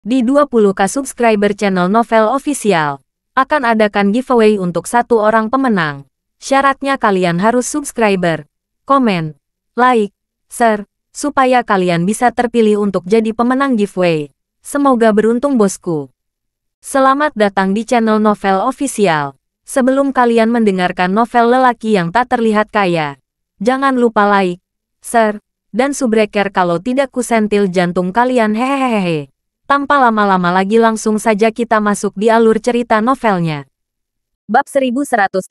Di 20K subscriber channel Novel Official, akan adakan giveaway untuk satu orang pemenang. Syaratnya kalian harus subscriber, komen, like, share, supaya kalian bisa terpilih untuk jadi pemenang giveaway. Semoga beruntung bosku. Selamat datang di channel Novel Official. Sebelum kalian mendengarkan novel lelaki yang tak terlihat kaya, jangan lupa like, share, dan subscribe kalau tidak kusentil jantung kalian hehehehe. Tanpa lama-lama lagi langsung saja kita masuk di alur cerita novelnya. Bab 1171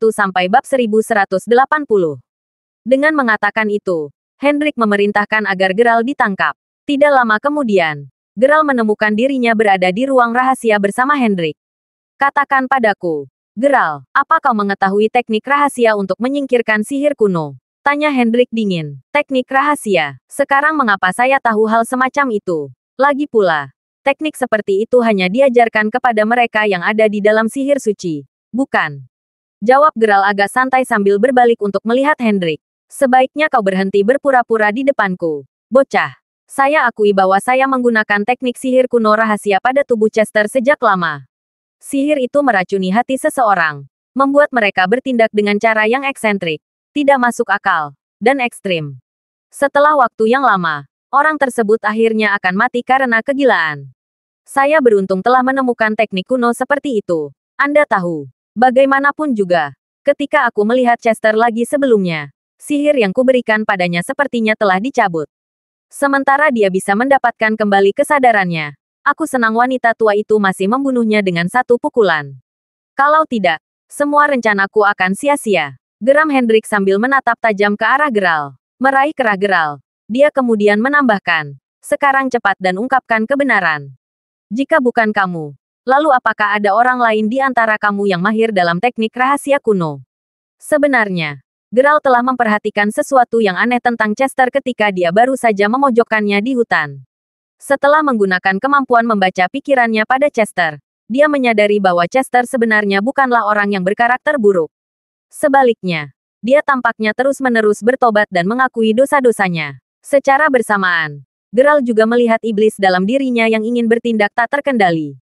sampai bab 1180. Dengan mengatakan itu, Hendrik memerintahkan agar Geralt ditangkap. Tidak lama kemudian, Geralt menemukan dirinya berada di ruang rahasia bersama Hendrik. Katakan padaku, Geralt, apa kau mengetahui teknik rahasia untuk menyingkirkan sihir kuno? Tanya Hendrik dingin. Teknik rahasia. Sekarang mengapa saya tahu hal semacam itu? Lagi pula, teknik seperti itu hanya diajarkan kepada mereka yang ada di dalam sihir suci, bukan? Jawab Geralt agak santai sambil berbalik untuk melihat Hendrik. Sebaiknya kau berhenti berpura-pura di depanku. Bocah, saya akui bahwa saya menggunakan teknik sihir kuno rahasia pada tubuh Chester sejak lama. Sihir itu meracuni hati seseorang, membuat mereka bertindak dengan cara yang eksentrik, tidak masuk akal, dan ekstrim. Setelah waktu yang lama, orang tersebut akhirnya akan mati karena kegilaan. Saya beruntung telah menemukan teknik kuno seperti itu. Anda tahu, bagaimanapun juga, ketika aku melihat Chester lagi sebelumnya, sihir yang kuberikan padanya sepertinya telah dicabut. Sementara dia bisa mendapatkan kembali kesadarannya, aku senang wanita tua itu masih membunuhnya dengan satu pukulan. Kalau tidak, semua rencanaku akan sia-sia. Geram Hendrik sambil menatap tajam ke arah Geralt. Meraih kerah Geralt. Dia kemudian menambahkan, sekarang cepat dan ungkapkan kebenaran. Jika bukan kamu, lalu apakah ada orang lain di antara kamu yang mahir dalam teknik rahasia kuno? Sebenarnya, Geralt telah memperhatikan sesuatu yang aneh tentang Chester ketika dia baru saja memojokkannya di hutan. Setelah menggunakan kemampuan membaca pikirannya pada Chester, dia menyadari bahwa Chester sebenarnya bukanlah orang yang berkarakter buruk. Sebaliknya, dia tampaknya terus-menerus bertobat dan mengakui dosa-dosanya. Secara bersamaan, Geralt juga melihat iblis dalam dirinya yang ingin bertindak tak terkendali.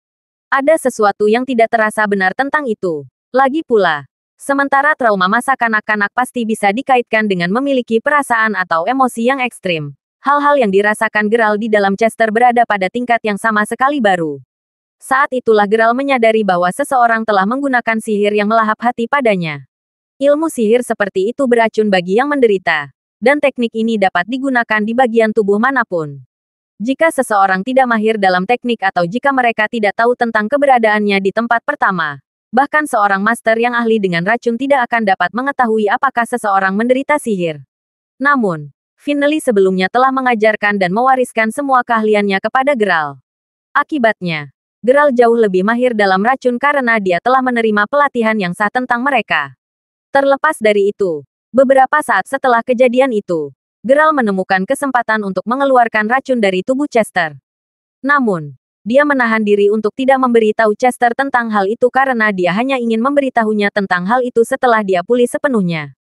Ada sesuatu yang tidak terasa benar tentang itu. Lagi pula, sementara trauma masa kanak-kanak pasti bisa dikaitkan dengan memiliki perasaan atau emosi yang ekstrim. Hal-hal yang dirasakan Geralt di dalam Chester berada pada tingkat yang sama sekali baru. Saat itulah Geralt menyadari bahwa seseorang telah menggunakan sihir yang melahap hati padanya. Ilmu sihir seperti itu beracun bagi yang menderita. Dan teknik ini dapat digunakan di bagian tubuh manapun. Jika seseorang tidak mahir dalam teknik atau jika mereka tidak tahu tentang keberadaannya di tempat pertama, bahkan seorang master yang ahli dengan racun tidak akan dapat mengetahui apakah seseorang menderita sihir. Namun, Finley sebelumnya telah mengajarkan dan mewariskan semua keahliannya kepada Geralt. Akibatnya, Geralt jauh lebih mahir dalam racun karena dia telah menerima pelatihan yang sah tentang mereka. Terlepas dari itu, beberapa saat setelah kejadian itu, Geralt menemukan kesempatan untuk mengeluarkan racun dari tubuh Chester. Namun, dia menahan diri untuk tidak memberitahu Chester tentang hal itu karena dia hanya ingin memberitahunya tentang hal itu setelah dia pulih sepenuhnya.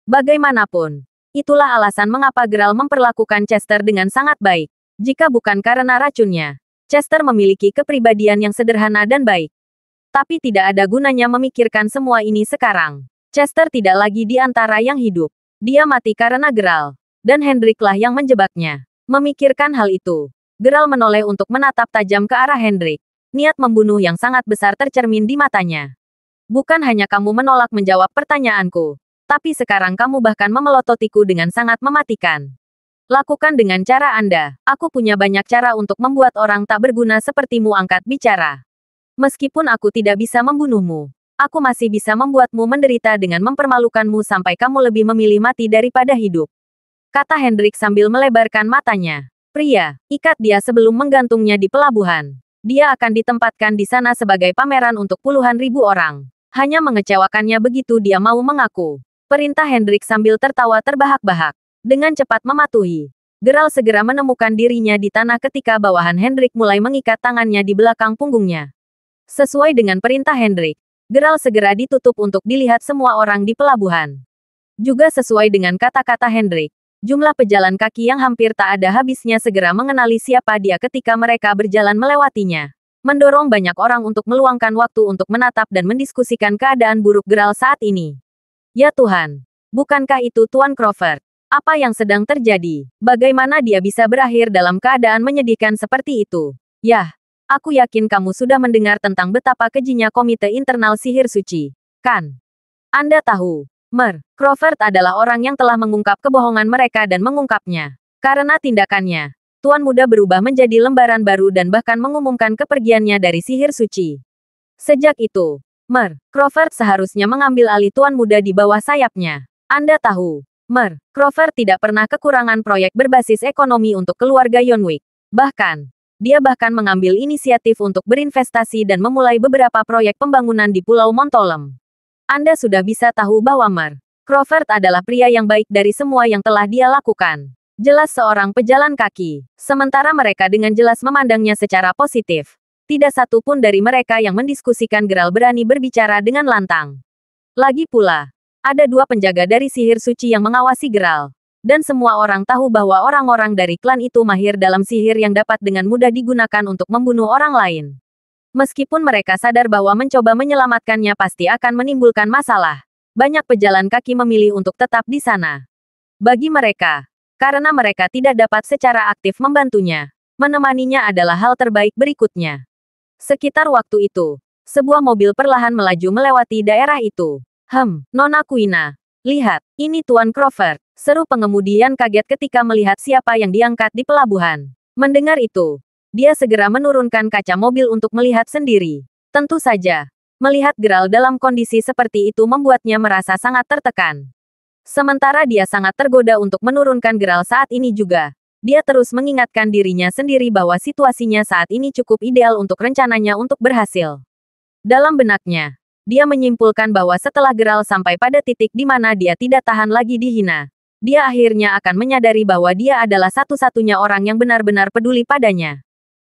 Bagaimanapun, itulah alasan mengapa Geralt memperlakukan Chester dengan sangat baik. Jika bukan karena racunnya, Chester memiliki kepribadian yang sederhana dan baik. Tapi tidak ada gunanya memikirkan semua ini sekarang. Chester tidak lagi di antara yang hidup. Dia mati karena Geralt. Dan Hendriklah yang menjebaknya. Memikirkan hal itu, Geralt menoleh untuk menatap tajam ke arah Hendrik. Niat membunuh yang sangat besar tercermin di matanya. Bukan hanya kamu menolak menjawab pertanyaanku, tapi sekarang kamu bahkan memelototiku dengan sangat mematikan. Lakukan dengan cara Anda. Aku punya banyak cara untuk membuat orang tak berguna sepertimu angkat bicara. Meskipun aku tidak bisa membunuhmu, aku masih bisa membuatmu menderita dengan mempermalukanmu sampai kamu lebih memilih mati daripada hidup. Kata Hendrik sambil melebarkan matanya. Pria, ikat dia sebelum menggantungnya di pelabuhan. Dia akan ditempatkan di sana sebagai pameran untuk puluhan ribu orang. Hanya mengecewakannya begitu dia mau mengaku. Perintah Hendrik sambil tertawa terbahak-bahak. Dengan cepat mematuhi, Geralt segera menemukan dirinya di tanah ketika bawahan Hendrik mulai mengikat tangannya di belakang punggungnya. Sesuai dengan perintah Hendrik, Geralt segera ditutup untuk dilihat semua orang di pelabuhan. Juga sesuai dengan kata-kata Hendrik, Jumlah pejalan kaki yang hampir tak ada habisnya segera mengenali siapa dia ketika mereka berjalan melewatinya. Mendorong banyak orang untuk meluangkan waktu untuk menatap dan mendiskusikan keadaan buruk Geralt saat ini. Ya Tuhan, bukankah itu Tuan Crawford? Apa yang sedang terjadi? Bagaimana dia bisa berakhir dalam keadaan menyedihkan seperti itu? Yah, aku yakin kamu sudah mendengar tentang betapa kejinya Komite Internal Sihir Suci, kan? Anda tahu, Crawford adalah orang yang telah mengungkap kebohongan mereka dan mengungkapnya. Karena tindakannya, Tuan Muda berubah menjadi lembaran baru dan bahkan mengumumkan kepergiannya dari Sihir Suci. Sejak itu, Crawford seharusnya mengambil alih Tuan Muda di bawah sayapnya. Anda tahu, Crawford tidak pernah kekurangan proyek berbasis ekonomi untuk keluarga Yonwick. Bahkan, dia mengambil inisiatif untuk berinvestasi dan memulai beberapa proyek pembangunan di Pulau Montolem. Anda sudah bisa tahu bahwa Crawford adalah pria yang baik dari semua yang telah dia lakukan. Jelas seorang pejalan kaki. Sementara mereka dengan jelas memandangnya secara positif. Tidak satu pun dari mereka yang mendiskusikan Geralt berani berbicara dengan lantang. Lagi pula, ada 2 penjaga dari sihir suci yang mengawasi Geralt. Dan semua orang tahu bahwa orang-orang dari klan itu mahir dalam sihir yang dapat dengan mudah digunakan untuk membunuh orang lain. Meskipun mereka sadar bahwa mencoba menyelamatkannya pasti akan menimbulkan masalah, banyak pejalan kaki memilih untuk tetap di sana. Bagi mereka, karena mereka tidak dapat secara aktif membantunya, menemaninya adalah hal terbaik berikutnya. Sekitar waktu itu, sebuah mobil perlahan melaju melewati daerah itu. Nona Kuina, lihat, ini Tuan Crawford. Seru pengemudi yang kaget ketika melihat siapa yang diangkat di pelabuhan. Mendengar itu, dia segera menurunkan kaca mobil untuk melihat sendiri. Tentu saja, melihat Geralt dalam kondisi seperti itu membuatnya merasa sangat tertekan. Sementara dia sangat tergoda untuk menurunkan Geralt saat ini juga. Dia terus mengingatkan dirinya sendiri bahwa situasinya saat ini cukup ideal untuk rencananya untuk berhasil. Dalam benaknya, dia menyimpulkan bahwa setelah Geralt sampai pada titik di mana dia tidak tahan lagi dihina, dia akhirnya akan menyadari bahwa dia adalah satu-satunya orang yang benar-benar peduli padanya.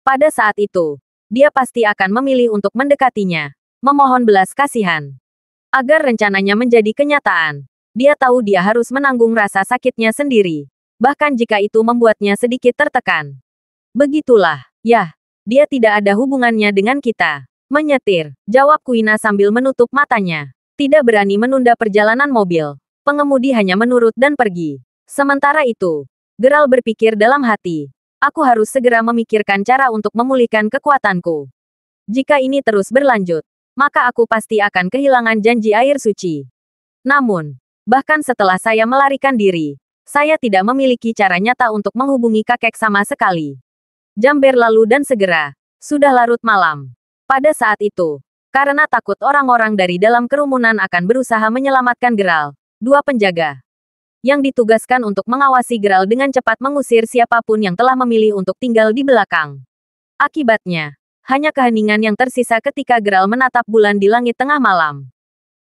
Pada saat itu, dia pasti akan memilih untuk mendekatinya, memohon belas kasihan. Agar rencananya menjadi kenyataan, dia tahu dia harus menanggung rasa sakitnya sendiri, bahkan jika itu membuatnya sedikit tertekan. Begitulah, yah, dia tidak ada hubungannya dengan kita. Menyetir, jawab Kuina sambil menutup matanya. Tidak berani menunda perjalanan mobil. Pengemudi hanya menurut dan pergi. Sementara itu, Geralt berpikir dalam hati, aku harus segera memikirkan cara untuk memulihkan kekuatanku. Jika ini terus berlanjut, maka aku pasti akan kehilangan janji air suci. Namun, bahkan setelah saya melarikan diri, saya tidak memiliki cara nyata untuk menghubungi kakek sama sekali. Jam berlalu dan segera, sudah larut malam. Pada saat itu, karena takut orang-orang dari dalam kerumunan akan berusaha menyelamatkan Geralt, 2 penjaga yang ditugaskan untuk mengawasi Geralt dengan cepat mengusir siapapun yang telah memilih untuk tinggal di belakang. Akibatnya, hanya keheningan yang tersisa ketika Geralt menatap bulan di langit tengah malam.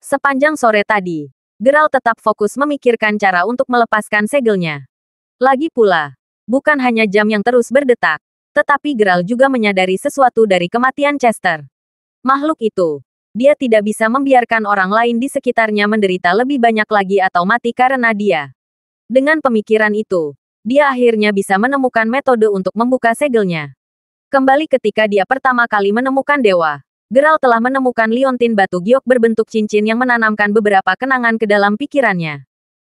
Sepanjang sore tadi, Geralt tetap fokus memikirkan cara untuk melepaskan segelnya. Lagi pula, bukan hanya jam yang terus berdetak, tetapi Geralt juga menyadari sesuatu dari kematian Chester. Makhluk itu, dia tidak bisa membiarkan orang lain di sekitarnya menderita lebih banyak lagi atau mati karena dia. Dengan pemikiran itu, dia akhirnya bisa menemukan metode untuk membuka segelnya. Kembali ketika dia pertama kali menemukan dewa, Geralt telah menemukan liontin batu giok berbentuk cincin yang menanamkan beberapa kenangan ke dalam pikirannya.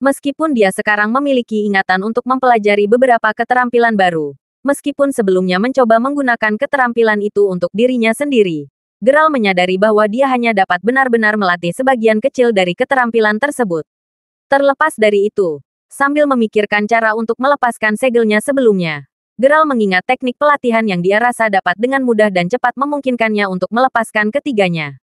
Meskipun dia sekarang memiliki ingatan untuk mempelajari beberapa keterampilan baru, meskipun sebelumnya mencoba menggunakan keterampilan itu untuk dirinya sendiri, Geralt menyadari bahwa dia hanya dapat benar-benar melatih sebagian kecil dari keterampilan tersebut. Terlepas dari itu, sambil memikirkan cara untuk melepaskan segelnya sebelumnya, Geralt mengingat teknik pelatihan yang dia rasa dapat dengan mudah dan cepat memungkinkannya untuk melepaskan ketiganya.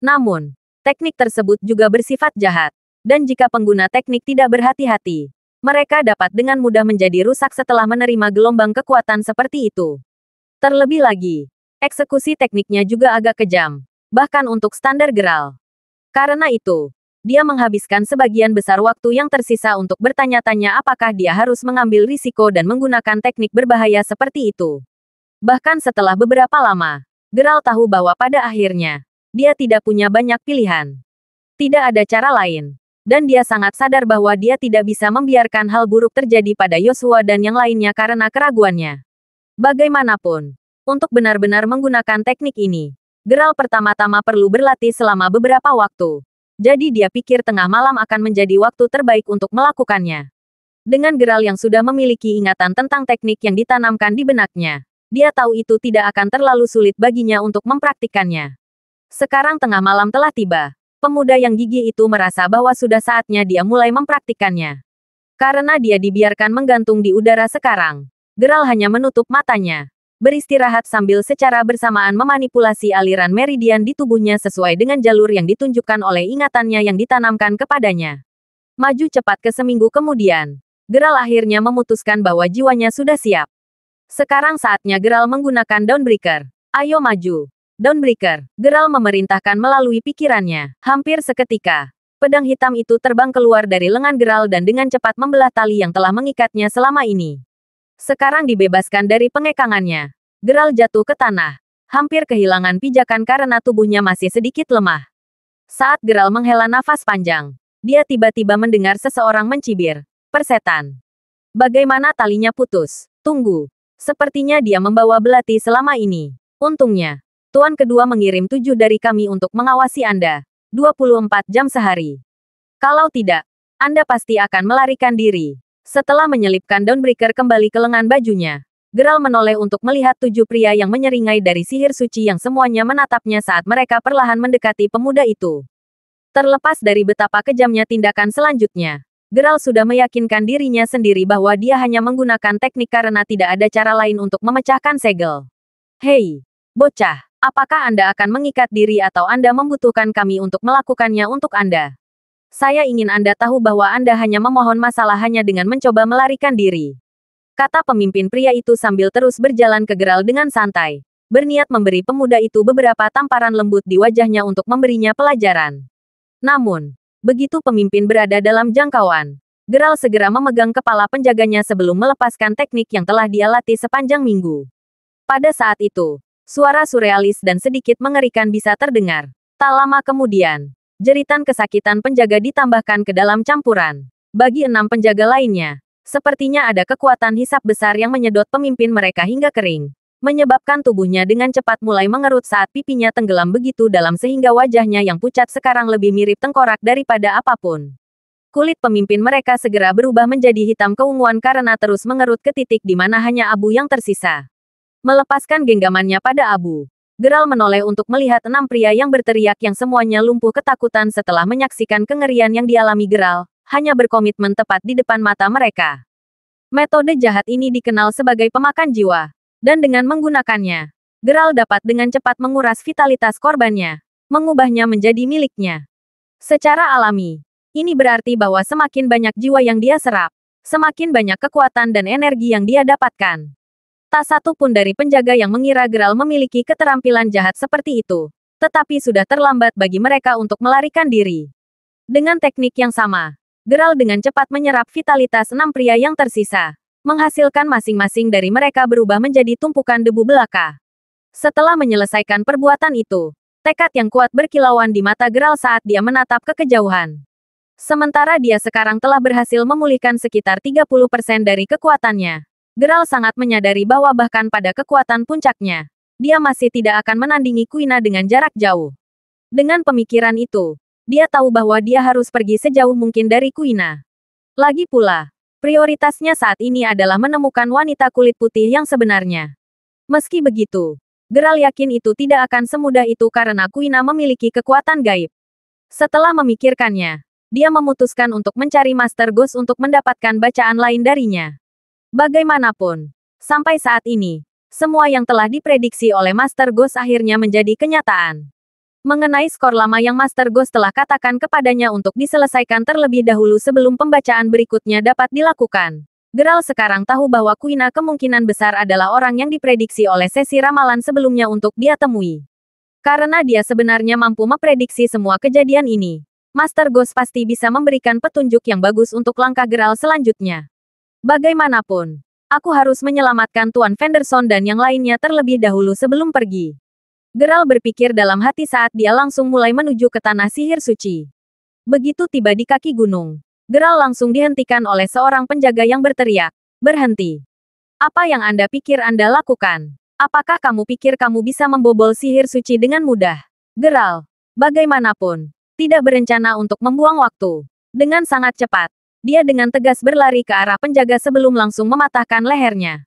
Namun, teknik tersebut juga bersifat jahat, dan jika pengguna teknik tidak berhati-hati, mereka dapat dengan mudah menjadi rusak setelah menerima gelombang kekuatan seperti itu. Terlebih lagi, eksekusi tekniknya juga agak kejam, bahkan untuk standar Geralt. Karena itu, dia menghabiskan sebagian besar waktu yang tersisa untuk bertanya-tanya apakah dia harus mengambil risiko dan menggunakan teknik berbahaya seperti itu. Bahkan setelah beberapa lama, Geralt tahu bahwa pada akhirnya, dia tidak punya banyak pilihan. Tidak ada cara lain. Dan dia sangat sadar bahwa dia tidak bisa membiarkan hal buruk terjadi pada Yosua dan yang lainnya karena keraguannya. Bagaimanapun, untuk benar-benar menggunakan teknik ini, Geralt pertama-tama perlu berlatih selama beberapa waktu. Jadi dia pikir tengah malam akan menjadi waktu terbaik untuk melakukannya. Dengan Geralt yang sudah memiliki ingatan tentang teknik yang ditanamkan di benaknya, dia tahu itu tidak akan terlalu sulit baginya untuk mempraktikkannya. Sekarang tengah malam telah tiba. Pemuda yang gigih itu merasa bahwa sudah saatnya dia mulai mempraktikkannya. Karena dia dibiarkan menggantung di udara sekarang, Geralt hanya menutup matanya, beristirahat sambil secara bersamaan memanipulasi aliran meridian di tubuhnya sesuai dengan jalur yang ditunjukkan oleh ingatannya yang ditanamkan kepadanya. Maju cepat ke seminggu kemudian, Geralt akhirnya memutuskan bahwa jiwanya sudah siap. Sekarang saatnya Geralt menggunakan Dawnbreaker. Ayo maju. Dawnbreaker, Geralt memerintahkan melalui pikirannya. Hampir seketika, pedang hitam itu terbang keluar dari lengan Geralt dan dengan cepat membelah tali yang telah mengikatnya selama ini. Sekarang dibebaskan dari pengekangannya. Geralt jatuh ke tanah, hampir kehilangan pijakan karena tubuhnya masih sedikit lemah. Saat Geralt menghela nafas panjang, dia tiba-tiba mendengar seseorang mencibir. Persetan. Bagaimana talinya putus? Tunggu. Sepertinya dia membawa belati selama ini. Untungnya, Tuan kedua mengirim 7 dari kami untuk mengawasi Anda. 24 jam sehari. Kalau tidak, Anda pasti akan melarikan diri. Setelah menyelipkan Dawnbreaker kembali ke lengan bajunya, Geralt menoleh untuk melihat 7 pria yang menyeringai dari sihir suci yang semuanya menatapnya saat mereka perlahan mendekati pemuda itu. Terlepas dari betapa kejamnya tindakan selanjutnya, Geralt sudah meyakinkan dirinya sendiri bahwa dia hanya menggunakan teknik karena tidak ada cara lain untuk memecahkan segel. Hei, bocah! Apakah Anda akan mengikat diri atau Anda membutuhkan kami untuk melakukannya untuk Anda? Saya ingin Anda tahu bahwa Anda hanya memohon masalah hanya dengan mencoba melarikan diri. Kata pemimpin pria itu sambil terus berjalan ke Geralt dengan santai, berniat memberi pemuda itu beberapa tamparan lembut di wajahnya untuk memberinya pelajaran. Namun, begitu pemimpin berada dalam jangkauan, Geralt segera memegang kepala penjaganya sebelum melepaskan teknik yang telah dia latih sepanjang minggu. Pada saat itu, suara surrealis dan sedikit mengerikan bisa terdengar. Tak lama kemudian, jeritan kesakitan penjaga ditambahkan ke dalam campuran. Bagi 6 penjaga lainnya, sepertinya ada kekuatan hisap besar yang menyedot pemimpin mereka hingga kering, menyebabkan tubuhnya dengan cepat mulai mengerut saat pipinya tenggelam begitu dalam sehingga wajahnya yang pucat sekarang lebih mirip tengkorak daripada apapun. Kulit pemimpin mereka segera berubah menjadi hitam keunguan karena terus mengerut ke titik di mana hanya abu yang tersisa. Melepaskan genggamannya pada abu, Geralt menoleh untuk melihat 6 pria yang berteriak yang semuanya lumpuh ketakutan setelah menyaksikan kengerian yang dialami Geralt, hanya berkomitmen tepat di depan mata mereka. Metode jahat ini dikenal sebagai pemakan jiwa, dan dengan menggunakannya, Geralt dapat dengan cepat menguras vitalitas korbannya, mengubahnya menjadi miliknya. Secara alami, ini berarti bahwa semakin banyak jiwa yang dia serap, semakin banyak kekuatan dan energi yang dia dapatkan. Tak satu pun dari penjaga yang mengira Geralt memiliki keterampilan jahat seperti itu. Tetapi sudah terlambat bagi mereka untuk melarikan diri. Dengan teknik yang sama, Geralt dengan cepat menyerap vitalitas 6 pria yang tersisa, menghasilkan masing-masing dari mereka berubah menjadi tumpukan debu belaka. Setelah menyelesaikan perbuatan itu, tekad yang kuat berkilauan di mata Geralt saat dia menatap ke kejauhan. Sementara dia sekarang telah berhasil memulihkan sekitar 30% dari kekuatannya. Geralt sangat menyadari bahwa bahkan pada kekuatan puncaknya, dia masih tidak akan menandingi Kuina dengan jarak jauh. Dengan pemikiran itu, dia tahu bahwa dia harus pergi sejauh mungkin dari Kuina. Lagi pula, prioritasnya saat ini adalah menemukan wanita kulit putih yang sebenarnya. Meski begitu, Geralt yakin itu tidak akan semudah itu karena Kuina memiliki kekuatan gaib. Setelah memikirkannya, dia memutuskan untuk mencari Master Ghost untuk mendapatkan bacaan lain darinya. Bagaimanapun, sampai saat ini, semua yang telah diprediksi oleh Master Ghost akhirnya menjadi kenyataan. Mengenai skor lama yang Master Ghost telah katakan kepadanya untuk diselesaikan terlebih dahulu sebelum pembacaan berikutnya dapat dilakukan, Geralt sekarang tahu bahwa Kuina kemungkinan besar adalah orang yang diprediksi oleh sesi ramalan sebelumnya untuk dia temui. Karena dia sebenarnya mampu memprediksi semua kejadian ini, Master Ghost pasti bisa memberikan petunjuk yang bagus untuk langkah Geralt selanjutnya. Bagaimanapun, aku harus menyelamatkan Tuan Fenderson dan yang lainnya terlebih dahulu sebelum pergi. Geralt berpikir dalam hati saat dia langsung mulai menuju ke tanah sihir suci. Begitu tiba di kaki gunung, Geralt langsung dihentikan oleh seorang penjaga yang berteriak, "Berhenti! Apa yang Anda pikir Anda lakukan? Apakah kamu pikir kamu bisa membobol sihir suci dengan mudah?" Geralt, bagaimanapun, tidak berencana untuk membuang waktu. Dengan sangat cepat, dia dengan tegas berlari ke arah penjaga sebelum langsung mematahkan lehernya.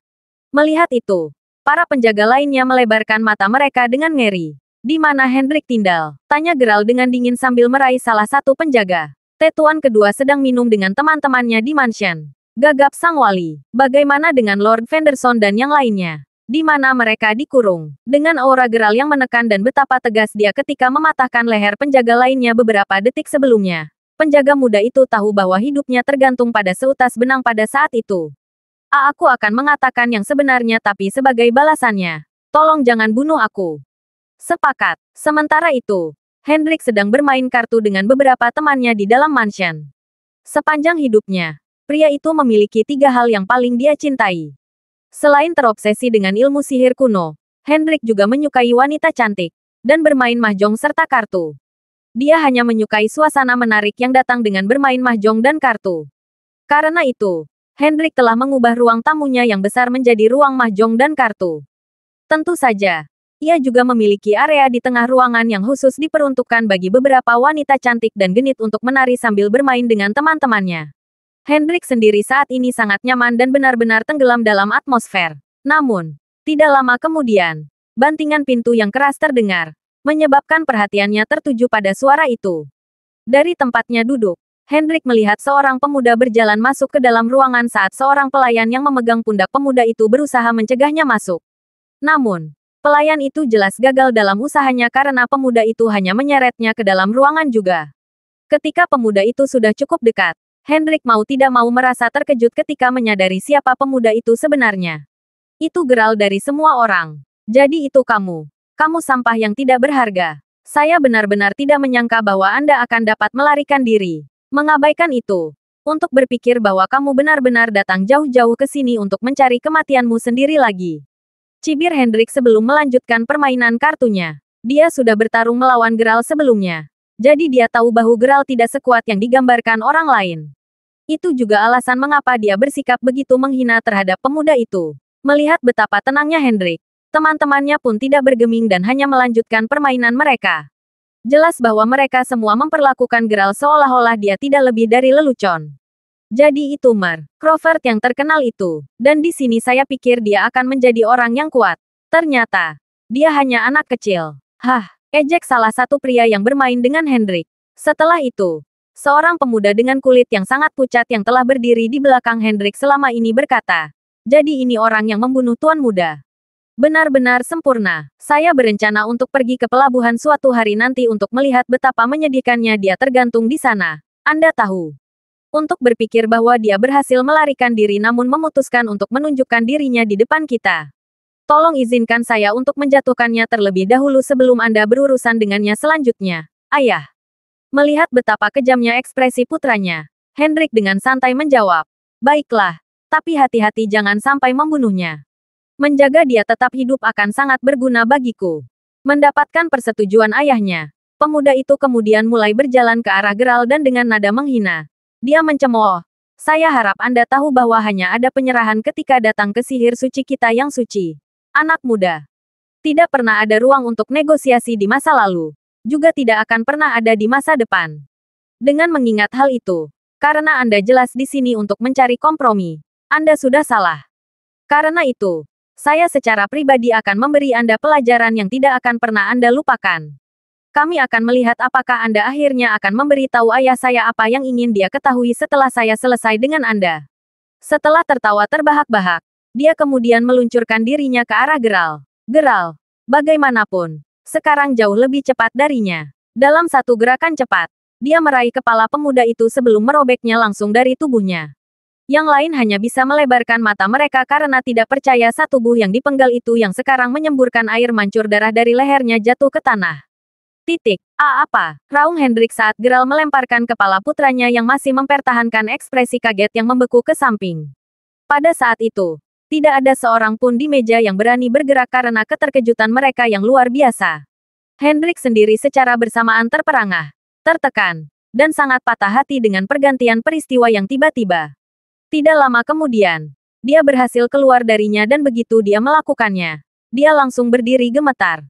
Melihat itu, para penjaga lainnya melebarkan mata mereka dengan ngeri. "Di mana Hendrik tinggal?" tanya Geralt dengan dingin sambil meraih salah satu penjaga. Tetuan kedua sedang minum dengan teman-temannya di mansion. Gagap sang wali. "Bagaimana dengan Lord Fenderson dan yang lainnya? Di mana mereka dikurung?" Dengan aura Geralt yang menekan dan betapa tegas dia ketika mematahkan leher penjaga lainnya beberapa detik sebelumnya. Penjaga muda itu tahu bahwa hidupnya tergantung pada seutas benang pada saat itu. Aku akan mengatakan yang sebenarnya tapi sebagai balasannya, tolong jangan bunuh aku." Sepakat. Sementara itu, Hendrik sedang bermain kartu dengan beberapa temannya di dalam mansion. Sepanjang hidupnya, pria itu memiliki 3 hal yang paling dia cintai. Selain terobsesi dengan ilmu sihir kuno, Hendrik juga menyukai wanita cantik, dan bermain mahjong serta kartu. Dia hanya menyukai suasana menarik yang datang dengan bermain mahjong dan kartu. Karena itu, Hendrik telah mengubah ruang tamunya yang besar menjadi ruang mahjong dan kartu. Tentu saja, ia juga memiliki area di tengah ruangan yang khusus diperuntukkan bagi beberapa wanita cantik dan genit untuk menari sambil bermain dengan teman-temannya. Hendrik sendiri saat ini sangat nyaman dan benar-benar tenggelam dalam atmosfer. Namun, tidak lama kemudian, bantingan pintu yang keras terdengar, menyebabkan perhatiannya tertuju pada suara itu. Dari tempatnya duduk, Hendrik melihat seorang pemuda berjalan masuk ke dalam ruangan saat seorang pelayan yang memegang pundak pemuda itu berusaha mencegahnya masuk. Namun, pelayan itu jelas gagal dalam usahanya karena pemuda itu hanya menyeretnya ke dalam ruangan juga. Ketika pemuda itu sudah cukup dekat, Hendrik mau tidak mau merasa terkejut ketika menyadari siapa pemuda itu sebenarnya. "Itu Geralt dari semua orang. Jadi itu kamu. Kamu sampah yang tidak berharga. Saya benar-benar tidak menyangka bahwa Anda akan dapat melarikan diri. Mengabaikan itu. Untuk berpikir bahwa kamu benar-benar datang jauh-jauh ke sini untuk mencari kematianmu sendiri lagi." Cibir Hendrik sebelum melanjutkan permainan kartunya. Dia sudah bertarung melawan Geralt sebelumnya. Jadi dia tahu bahwa Geralt tidak sekuat yang digambarkan orang lain. Itu juga alasan mengapa dia bersikap begitu menghina terhadap pemuda itu. Melihat betapa tenangnya Hendrik, teman-temannya pun tidak bergeming dan hanya melanjutkan permainan mereka. Jelas bahwa mereka semua memperlakukan Geralt seolah-olah dia tidak lebih dari lelucon. "Jadi itu Crawford yang terkenal itu. Dan di sini saya pikir dia akan menjadi orang yang kuat. Ternyata, dia hanya anak kecil." "Hah," ejek salah satu pria yang bermain dengan Hendrik. Setelah itu, seorang pemuda dengan kulit yang sangat pucat yang telah berdiri di belakang Hendrik selama ini berkata, "Jadi ini orang yang membunuh Tuan Muda. Benar-benar sempurna. Saya berencana untuk pergi ke pelabuhan suatu hari nanti untuk melihat betapa menyedihkannya dia tergantung di sana. Anda tahu. Untuk berpikir bahwa dia berhasil melarikan diri namun memutuskan untuk menunjukkan dirinya di depan kita. Tolong izinkan saya untuk menjatuhkannya terlebih dahulu sebelum Anda berurusan dengannya selanjutnya, Ayah." Melihat betapa kejamnya ekspresi putranya, Hendrik dengan santai menjawab, "Baiklah, tapi hati-hati jangan sampai membunuhnya. Menjaga dia tetap hidup akan sangat berguna bagiku." Mendapatkan persetujuan ayahnya, pemuda itu kemudian mulai berjalan ke arah Geralt dan dengan nada menghina. Dia mencemooh, "Saya harap Anda tahu bahwa hanya ada penyerahan ketika datang ke sihir suci kita yang suci. Anak muda. Tidak pernah ada ruang untuk negosiasi di masa lalu. Juga tidak akan pernah ada di masa depan. Dengan mengingat hal itu, karena Anda jelas di sini untuk mencari kompromi, Anda sudah salah. Karena itu, saya secara pribadi akan memberi Anda pelajaran yang tidak akan pernah Anda lupakan. Kami akan melihat apakah Anda akhirnya akan memberitahu ayah saya apa yang ingin dia ketahui setelah saya selesai dengan Anda." Setelah tertawa terbahak-bahak, dia kemudian meluncurkan dirinya ke arah Geralt. Geralt, bagaimanapun, sekarang jauh lebih cepat darinya. Dalam satu gerakan cepat, dia meraih kepala pemuda itu sebelum merobeknya langsung dari tubuhnya. Yang lain hanya bisa melebarkan mata mereka karena tidak percaya saat tubuh yang dipenggal itu yang sekarang menyemburkan air mancur darah dari lehernya jatuh ke tanah. Apa? Raung Hendrik saat Geralt melemparkan kepala putranya yang masih mempertahankan ekspresi kaget yang membeku ke samping. Pada saat itu, tidak ada seorang pun di meja yang berani bergerak karena keterkejutan mereka yang luar biasa. Hendrik sendiri secara bersamaan terperangah, tertekan, dan sangat patah hati dengan pergantian peristiwa yang tiba-tiba. Tidak lama kemudian, dia berhasil keluar darinya dan begitu dia melakukannya, dia langsung berdiri gemetar.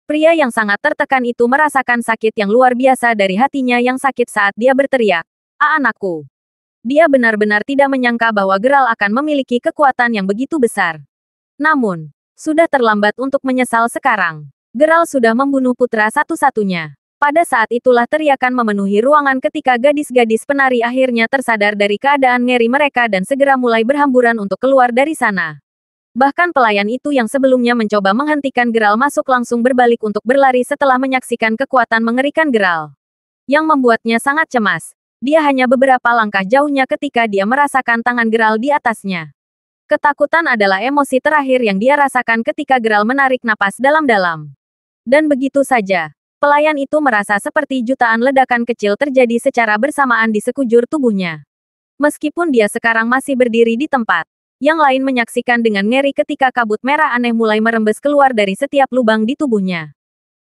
Pria yang sangat tertekan itu merasakan sakit yang luar biasa dari hatinya yang sakit saat dia berteriak, "Ah, anakku." Dia benar-benar tidak menyangka bahwa Geralt akan memiliki kekuatan yang begitu besar. Namun, sudah terlambat untuk menyesal sekarang. Geralt sudah membunuh putra satu-satunya. Pada saat itulah teriakan memenuhi ruangan ketika gadis-gadis penari akhirnya tersadar dari keadaan ngeri mereka dan segera mulai berhamburan untuk keluar dari sana. Bahkan pelayan itu yang sebelumnya mencoba menghentikan Geralt masuk langsung berbalik untuk berlari setelah menyaksikan kekuatan mengerikan Geralt. Yang membuatnya sangat cemas. Dia hanya beberapa langkah jauhnya ketika dia merasakan tangan Geralt di atasnya. Ketakutan adalah emosi terakhir yang dia rasakan ketika Geralt menarik napas dalam-dalam. Dan begitu saja, pelayan itu merasa seperti jutaan ledakan kecil terjadi secara bersamaan di sekujur tubuhnya. Meskipun dia sekarang masih berdiri di tempat, yang lain menyaksikan dengan ngeri ketika kabut merah aneh mulai merembes keluar dari setiap lubang di tubuhnya.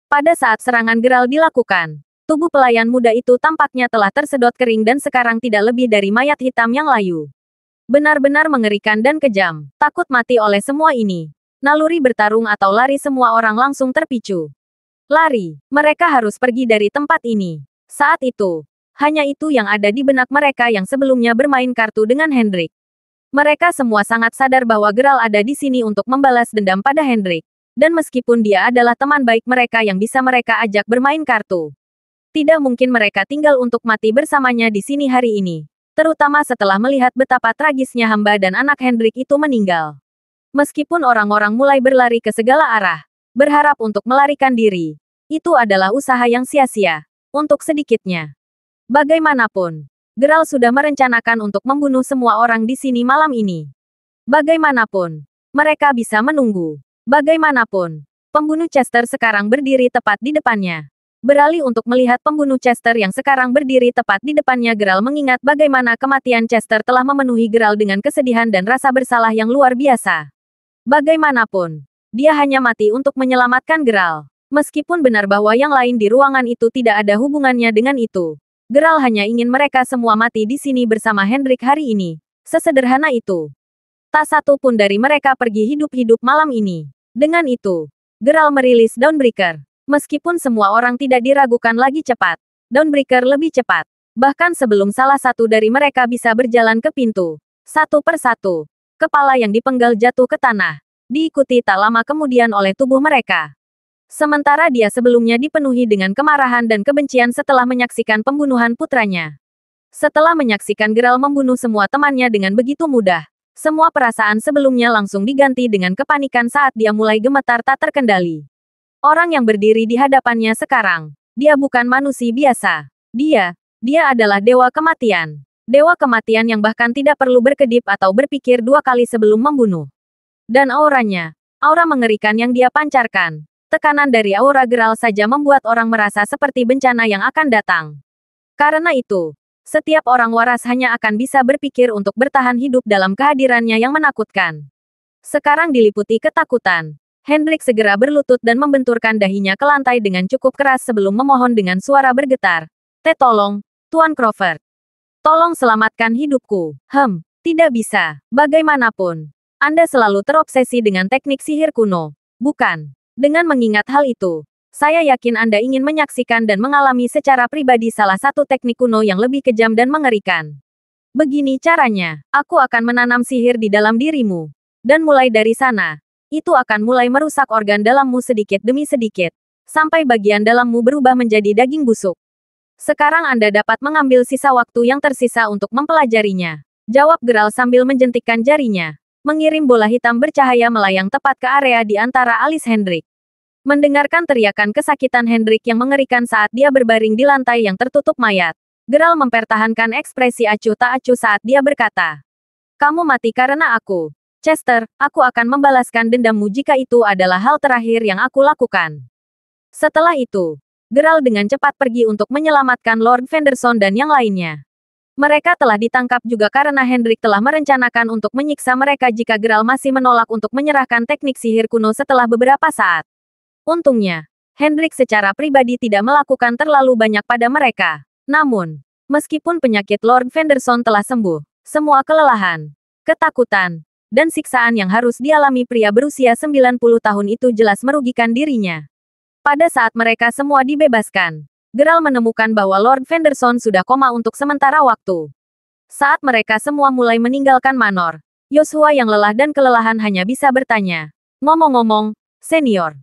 Pada saat serangan Geralt dilakukan, tubuh pelayan muda itu tampaknya telah tersedot kering dan sekarang tidak lebih dari mayat hitam yang layu. Benar-benar mengerikan dan kejam. Takut mati oleh semua ini. Naluri bertarung atau lari semua orang langsung terpicu. Lari. Mereka harus pergi dari tempat ini. Saat itu, hanya itu yang ada di benak mereka yang sebelumnya bermain kartu dengan Hendrik. Mereka semua sangat sadar bahwa Geralt ada di sini untuk membalas dendam pada Hendrik. Dan meskipun dia adalah teman baik mereka yang bisa mereka ajak bermain kartu, tidak mungkin mereka tinggal untuk mati bersamanya di sini hari ini. Terutama setelah melihat betapa tragisnya hamba dan anak Hendrik itu meninggal. Meskipun orang-orang mulai berlari ke segala arah, berharap untuk melarikan diri, itu adalah usaha yang sia-sia. Untuk sedikitnya. Bagaimanapun, Geralt sudah merencanakan untuk membunuh semua orang di sini malam ini. Bagaimanapun, mereka bisa menunggu. Bagaimanapun, pembunuh Chester sekarang berdiri tepat di depannya. Beralih untuk melihat pembunuh Chester yang sekarang berdiri tepat di depannya, Geralt mengingat bagaimana kematian Chester telah memenuhi Geralt dengan kesedihan dan rasa bersalah yang luar biasa. Bagaimanapun, dia hanya mati untuk menyelamatkan Geralt. Meskipun benar bahwa yang lain di ruangan itu tidak ada hubungannya dengan itu. Geralt hanya ingin mereka semua mati di sini bersama Hendrik hari ini. Sesederhana itu. Tak satu pun dari mereka pergi hidup-hidup malam ini. Dengan itu, Geralt merilis Dawnbreaker. Meskipun semua orang tidak diragukan lagi cepat, Dawnbreaker lebih cepat. Bahkan sebelum salah satu dari mereka bisa berjalan ke pintu. Satu persatu, kepala yang dipenggal jatuh ke tanah. Diikuti tak lama kemudian oleh tubuh mereka. Sementara dia sebelumnya dipenuhi dengan kemarahan dan kebencian setelah menyaksikan pembunuhan putranya. Setelah menyaksikan Geralt membunuh semua temannya dengan begitu mudah, semua perasaan sebelumnya langsung diganti dengan kepanikan saat dia mulai gemetar tak terkendali. Orang yang berdiri di hadapannya sekarang, dia bukan manusia biasa. Dia adalah Dewa Kematian. Dewa Kematian yang bahkan tidak perlu berkedip atau berpikir dua kali sebelum membunuh. Dan auranya, aura mengerikan yang dia pancarkan. Tekanan dari aura Geralt saja membuat orang merasa seperti bencana yang akan datang. Karena itu, setiap orang waras hanya akan bisa berpikir untuk bertahan hidup dalam kehadirannya yang menakutkan. Sekarang diliputi ketakutan. Hendrik segera berlutut dan membenturkan dahinya ke lantai dengan cukup keras sebelum memohon dengan suara bergetar. Tolong, Tuan Crawford. Tolong selamatkan hidupku. Tidak bisa. Bagaimanapun, Anda selalu terobsesi dengan teknik sihir kuno, bukan? Dengan mengingat hal itu, saya yakin Anda ingin menyaksikan dan mengalami secara pribadi salah satu teknik kuno yang lebih kejam dan mengerikan. Begini caranya, aku akan menanam sihir di dalam dirimu. Dan mulai dari sana, itu akan mulai merusak organ dalammu sedikit demi sedikit, sampai bagian dalammu berubah menjadi daging busuk. Sekarang Anda dapat mengambil sisa waktu yang tersisa untuk mempelajarinya. Jawab Geralt sambil menjentikkan jarinya, mengirim bola hitam bercahaya melayang tepat ke area di antara alis Hendrik. Mendengarkan teriakan kesakitan Hendrik yang mengerikan saat dia berbaring di lantai yang tertutup mayat, Geralt mempertahankan ekspresi acuh tak acuh saat dia berkata, "Kamu mati karena aku. Chester, aku akan membalaskan dendammu jika itu adalah hal terakhir yang aku lakukan." Setelah itu, Geralt dengan cepat pergi untuk menyelamatkan Lord Fenderson dan yang lainnya. Mereka telah ditangkap juga karena Hendrik telah merencanakan untuk menyiksa mereka jika Geralt masih menolak untuk menyerahkan teknik sihir kuno setelah beberapa saat. Untungnya, Hendrik secara pribadi tidak melakukan terlalu banyak pada mereka. Namun, Meskipun penyakit Lord Fenderson telah sembuh, semua kelelahan, ketakutan, dan siksaan yang harus dialami pria berusia 90 tahun itu jelas merugikan dirinya. Pada saat mereka semua dibebaskan, Geralt menemukan bahwa Lord Fenderson sudah koma untuk sementara waktu. Saat mereka semua mulai meninggalkan Manor, Yoshua yang lelah dan kelelahan hanya bisa bertanya, "Ngomong-ngomong, senior,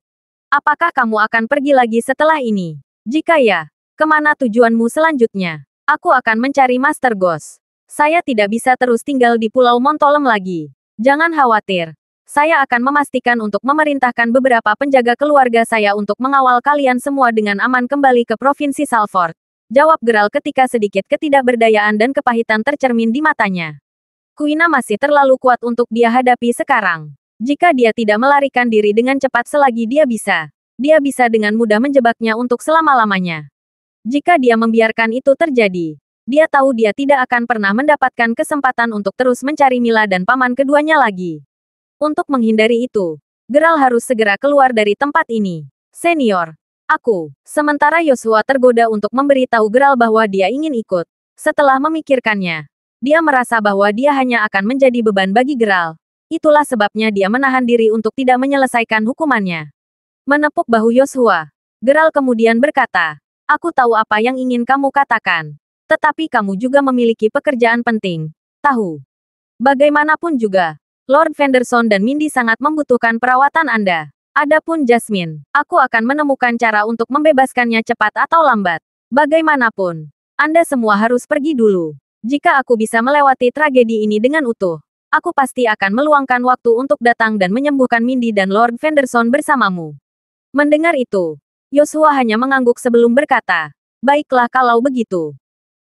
apakah kamu akan pergi lagi setelah ini? Jika ya, kemana tujuanmu selanjutnya?" "Aku akan mencari Master Ghost. Saya tidak bisa terus tinggal di Pulau Montolem lagi. Jangan khawatir. Saya akan memastikan untuk memerintahkan beberapa penjaga keluarga saya untuk mengawal kalian semua dengan aman kembali ke Provinsi Salford," jawab Geralt ketika sedikit ketidakberdayaan dan kepahitan tercermin di matanya. Kuina masih terlalu kuat untuk dia hadapi sekarang. Jika dia tidak melarikan diri dengan cepat selagi dia bisa dengan mudah menjebaknya untuk selama-lamanya. Jika dia membiarkan itu terjadi, dia tahu dia tidak akan pernah mendapatkan kesempatan untuk terus mencari Mila dan paman keduanya lagi. Untuk menghindari itu, Geralt harus segera keluar dari tempat ini. "Senior, aku." Sementara Yoshua tergoda untuk memberitahu Geralt bahwa dia ingin ikut. Setelah memikirkannya, dia merasa bahwa dia hanya akan menjadi beban bagi Geralt. Itulah sebabnya dia menahan diri untuk tidak menyelesaikan hukumannya. Menepuk bahu Yoshua, Geralt kemudian berkata, "Aku tahu apa yang ingin kamu katakan. Tetapi kamu juga memiliki pekerjaan penting. Tahu. Bagaimanapun juga, Lord Fenderson dan Mindy sangat membutuhkan perawatan Anda. Adapun Jasmine, aku akan menemukan cara untuk membebaskannya cepat atau lambat. Bagaimanapun, Anda semua harus pergi dulu. Jika aku bisa melewati tragedi ini dengan utuh, aku pasti akan meluangkan waktu untuk datang dan menyembuhkan Mindy dan Lord Fenderson bersamamu." Mendengar itu, Yoshua hanya mengangguk sebelum berkata, "Baiklah kalau begitu.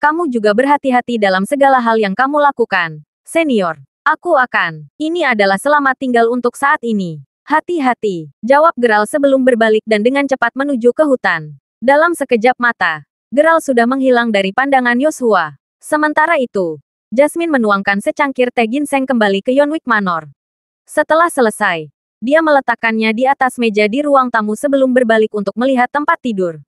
Kamu juga berhati-hati dalam segala hal yang kamu lakukan, senior." "Aku akan. Ini adalah selamat tinggal untuk saat ini." "Hati-hati," jawab Geralt sebelum berbalik dan dengan cepat menuju ke hutan. Dalam sekejap mata, Geralt sudah menghilang dari pandangan Yoshua. Sementara itu, Jasmine menuangkan secangkir teh ginseng kembali ke Yonwick Manor. Setelah selesai, dia meletakkannya di atas meja di ruang tamu sebelum berbalik untuk melihat tempat tidur.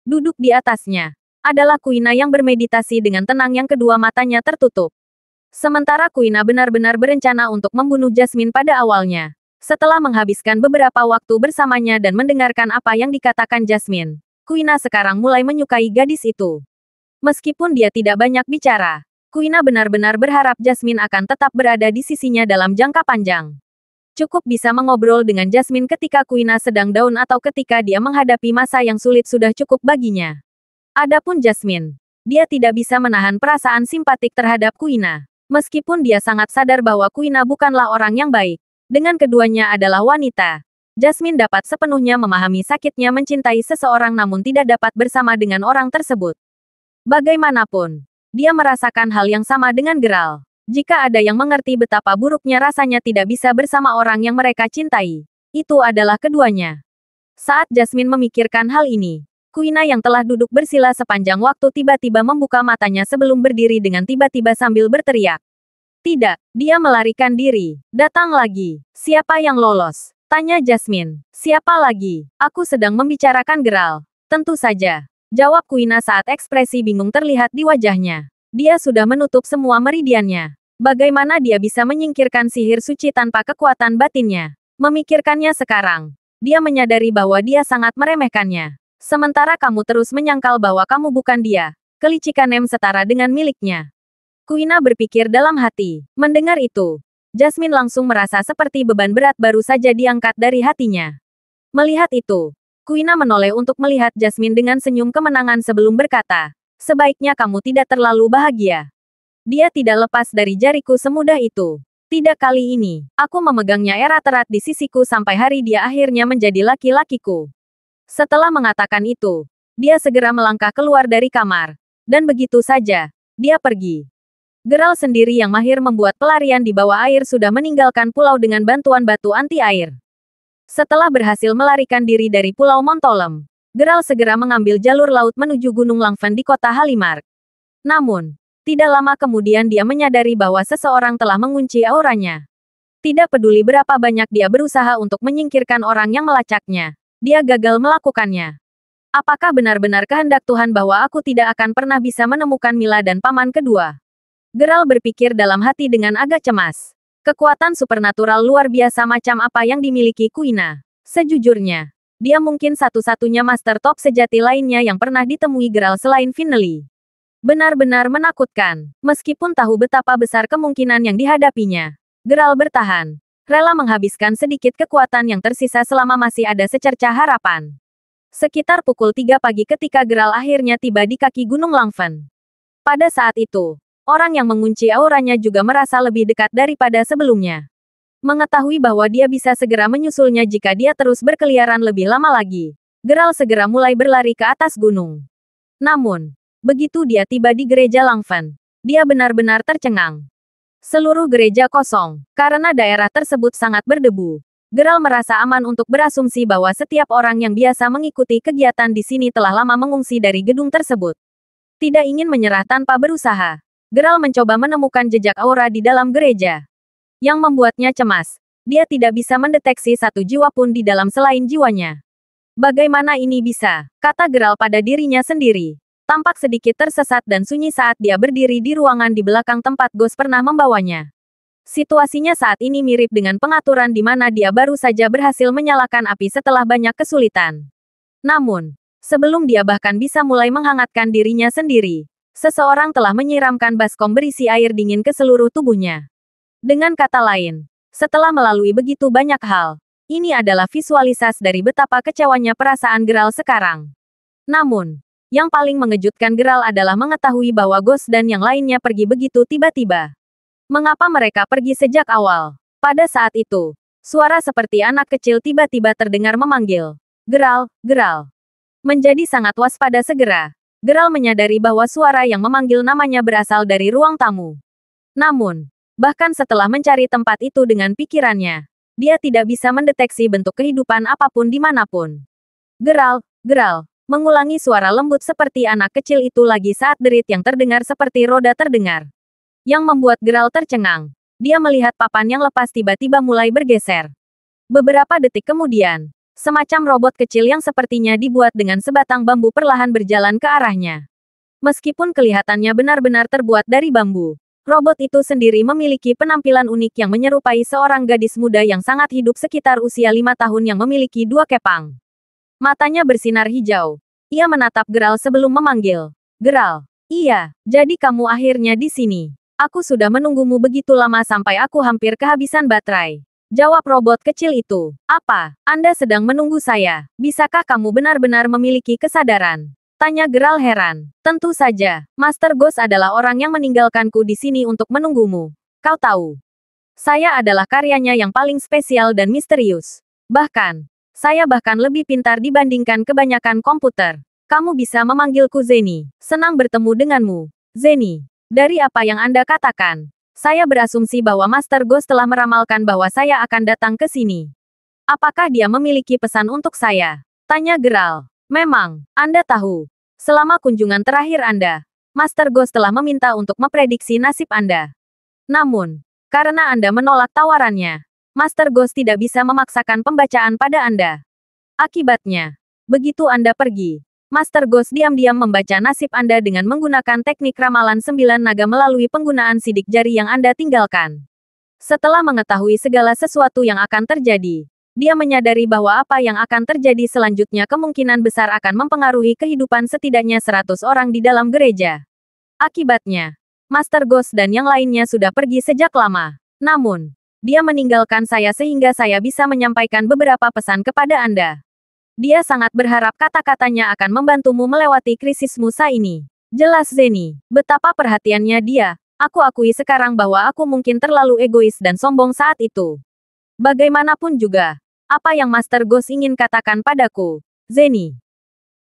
Duduk di atasnya adalah Kuina yang bermeditasi dengan tenang yang kedua matanya tertutup. Sementara Kuina benar-benar berencana untuk membunuh Jasmine pada awalnya. Setelah menghabiskan beberapa waktu bersamanya dan mendengarkan apa yang dikatakan Jasmine, Kuina sekarang mulai menyukai gadis itu. Meskipun dia tidak banyak bicara, Kuina benar-benar berharap Jasmine akan tetap berada di sisinya dalam jangka panjang. Cukup bisa mengobrol dengan Jasmine ketika Kuina sedang down atau ketika dia menghadapi masa yang sulit sudah cukup baginya. Adapun Jasmine, dia tidak bisa menahan perasaan simpatik terhadap Kuina. Meskipun dia sangat sadar bahwa Kuina bukanlah orang yang baik, dengan keduanya adalah wanita. Jasmine dapat sepenuhnya memahami sakitnya mencintai seseorang namun tidak dapat bersama dengan orang tersebut. Bagaimanapun, dia merasakan hal yang sama dengan Geralt. Jika ada yang mengerti betapa buruknya rasanya tidak bisa bersama orang yang mereka cintai, itu adalah keduanya. Saat Jasmine memikirkan hal ini, Kuina yang telah duduk bersila sepanjang waktu tiba-tiba membuka matanya sebelum berdiri dengan tiba-tiba sambil berteriak. "Tidak," dia melarikan diri. "Datang lagi. Siapa yang lolos?" tanya Jasmine. "Siapa lagi? Aku sedang membicarakan Geralt." "Tentu saja," jawab Kuina saat ekspresi bingung terlihat di wajahnya. Dia sudah menutup semua meridiannya. Bagaimana dia bisa menyingkirkan sihir suci tanpa kekuatan batinnya? Memikirkannya sekarang, dia menyadari bahwa dia sangat meremehkannya. Sementara kamu terus menyangkal bahwa kamu bukan dia. Kelicikan Nem setara dengan miliknya. Kuina berpikir dalam hati. Mendengar itu, Jasmine langsung merasa seperti beban berat baru saja diangkat dari hatinya. Melihat itu, Kuina menoleh untuk melihat Jasmine dengan senyum kemenangan sebelum berkata, "Sebaiknya kamu tidak terlalu bahagia. Dia tidak lepas dari jariku semudah itu. Tidak kali ini, aku memegangnya erat-erat di sisiku sampai hari dia akhirnya menjadi laki-lakiku." Setelah mengatakan itu, dia segera melangkah keluar dari kamar. Dan begitu saja, dia pergi. Geralt sendiri yang mahir membuat pelarian di bawah air sudah meninggalkan pulau dengan bantuan batu anti-air. Setelah berhasil melarikan diri dari Pulau Montolem, Geralt segera mengambil jalur laut menuju Gunung Langfen di kota Halimark. Namun, tidak lama kemudian dia menyadari bahwa seseorang telah mengunci auranya. Tidak peduli berapa banyak dia berusaha untuk menyingkirkan orang yang melacaknya, dia gagal melakukannya. Apakah benar-benar kehendak Tuhan bahwa aku tidak akan pernah bisa menemukan Mila dan paman kedua? Geralt berpikir dalam hati dengan agak cemas. Kekuatan supernatural luar biasa macam apa yang dimiliki Kuina? Sejujurnya, dia mungkin satu-satunya master top sejati lainnya yang pernah ditemui Geralt selain Finley. Benar-benar menakutkan. Meskipun tahu betapa besar kemungkinan yang dihadapinya, Geralt bertahan. Rela menghabiskan sedikit kekuatan yang tersisa selama masih ada secercah harapan. Sekitar pukul 3 pagi ketika Geralt akhirnya tiba di kaki Gunung Langfen. Pada saat itu, orang yang mengunci auranya juga merasa lebih dekat daripada sebelumnya. Mengetahui bahwa dia bisa segera menyusulnya jika dia terus berkeliaran lebih lama lagi, Geralt segera mulai berlari ke atas gunung. Namun, begitu dia tiba di gereja Langfen, dia benar-benar tercengang. Seluruh gereja kosong, karena daerah tersebut sangat berdebu. Geralt merasa aman untuk berasumsi bahwa setiap orang yang biasa mengikuti kegiatan di sini telah lama mengungsi dari gedung tersebut. Tidak ingin menyerah tanpa berusaha, Geralt mencoba menemukan jejak aura di dalam gereja. Yang membuatnya cemas, dia tidak bisa mendeteksi satu jiwa pun di dalam selain jiwanya. Bagaimana ini bisa? Kata Geralt pada dirinya sendiri. Tampak sedikit tersesat dan sunyi saat dia berdiri di ruangan di belakang tempat Ghost pernah membawanya. Situasinya saat ini mirip dengan pengaturan di mana dia baru saja berhasil menyalakan api setelah banyak kesulitan. Namun, sebelum dia bahkan bisa mulai menghangatkan dirinya sendiri, seseorang telah menyiramkan baskom berisi air dingin ke seluruh tubuhnya. Dengan kata lain, setelah melalui begitu banyak hal, ini adalah visualisasi dari betapa kecewanya perasaan Geralt sekarang. Namun, yang paling mengejutkan Geralt adalah mengetahui bahwa Ghost dan yang lainnya pergi begitu tiba-tiba. Mengapa mereka pergi sejak awal? Pada saat itu, suara seperti anak kecil tiba-tiba terdengar memanggil. Geralt, Geralt. Menjadi sangat waspada segera, Geralt menyadari bahwa suara yang memanggil namanya berasal dari ruang tamu. Namun, bahkan setelah mencari tempat itu dengan pikirannya, dia tidak bisa mendeteksi bentuk kehidupan apapun dimanapun. Geralt, Geralt, mengulangi suara lembut seperti anak kecil itu lagi saat derit yang terdengar seperti roda terdengar. Yang membuat Geralt tercengang. Dia melihat papan yang lepas tiba-tiba mulai bergeser. Beberapa detik kemudian, semacam robot kecil yang sepertinya dibuat dengan sebatang bambu perlahan berjalan ke arahnya. Meskipun kelihatannya benar-benar terbuat dari bambu, robot itu sendiri memiliki penampilan unik yang menyerupai seorang gadis muda yang sangat hidup sekitar usia 5 tahun yang memiliki 2 kepang. Matanya bersinar hijau. Ia menatap Geralt sebelum memanggil. Geralt, iya, jadi kamu akhirnya di sini. Aku sudah menunggumu begitu lama sampai aku hampir kehabisan baterai. Jawab robot kecil itu. Apa? Anda sedang menunggu saya? Bisakah kamu benar-benar memiliki kesadaran? Tanya Geralt heran. Tentu saja, Master Ghost adalah orang yang meninggalkanku di sini untuk menunggumu. Kau tahu. Saya adalah karyanya yang paling spesial dan misterius. Bahkan, saya bahkan lebih pintar dibandingkan kebanyakan komputer. Kamu bisa memanggilku Zeni. Senang bertemu denganmu, Zeni. Dari apa yang Anda katakan, saya berasumsi bahwa Master Ghost telah meramalkan bahwa saya akan datang ke sini. Apakah dia memiliki pesan untuk saya? Tanya Geralt. Memang, Anda tahu. Selama kunjungan terakhir Anda, Master Ghost telah meminta untuk memprediksi nasib Anda. Namun, karena Anda menolak tawarannya, Master Ghost tidak bisa memaksakan pembacaan pada Anda. Akibatnya, begitu Anda pergi, Master Ghost diam-diam membaca nasib Anda dengan menggunakan teknik ramalan 9 naga melalui penggunaan sidik jari yang Anda tinggalkan. Setelah mengetahui segala sesuatu yang akan terjadi, dia menyadari bahwa apa yang akan terjadi selanjutnya kemungkinan besar akan mempengaruhi kehidupan setidaknya 100 orang di dalam gereja. Akibatnya, Master Ghost dan yang lainnya sudah pergi sejak lama. Namun, dia meninggalkan saya sehingga saya bisa menyampaikan beberapa pesan kepada Anda. Dia sangat berharap kata-katanya akan membantumu melewati krisis Musa ini. Jelas Zeni, betapa perhatiannya dia. Aku akui sekarang bahwa aku mungkin terlalu egois dan sombong saat itu. Bagaimanapun juga, apa yang Master Ghost ingin katakan padaku, Zeni?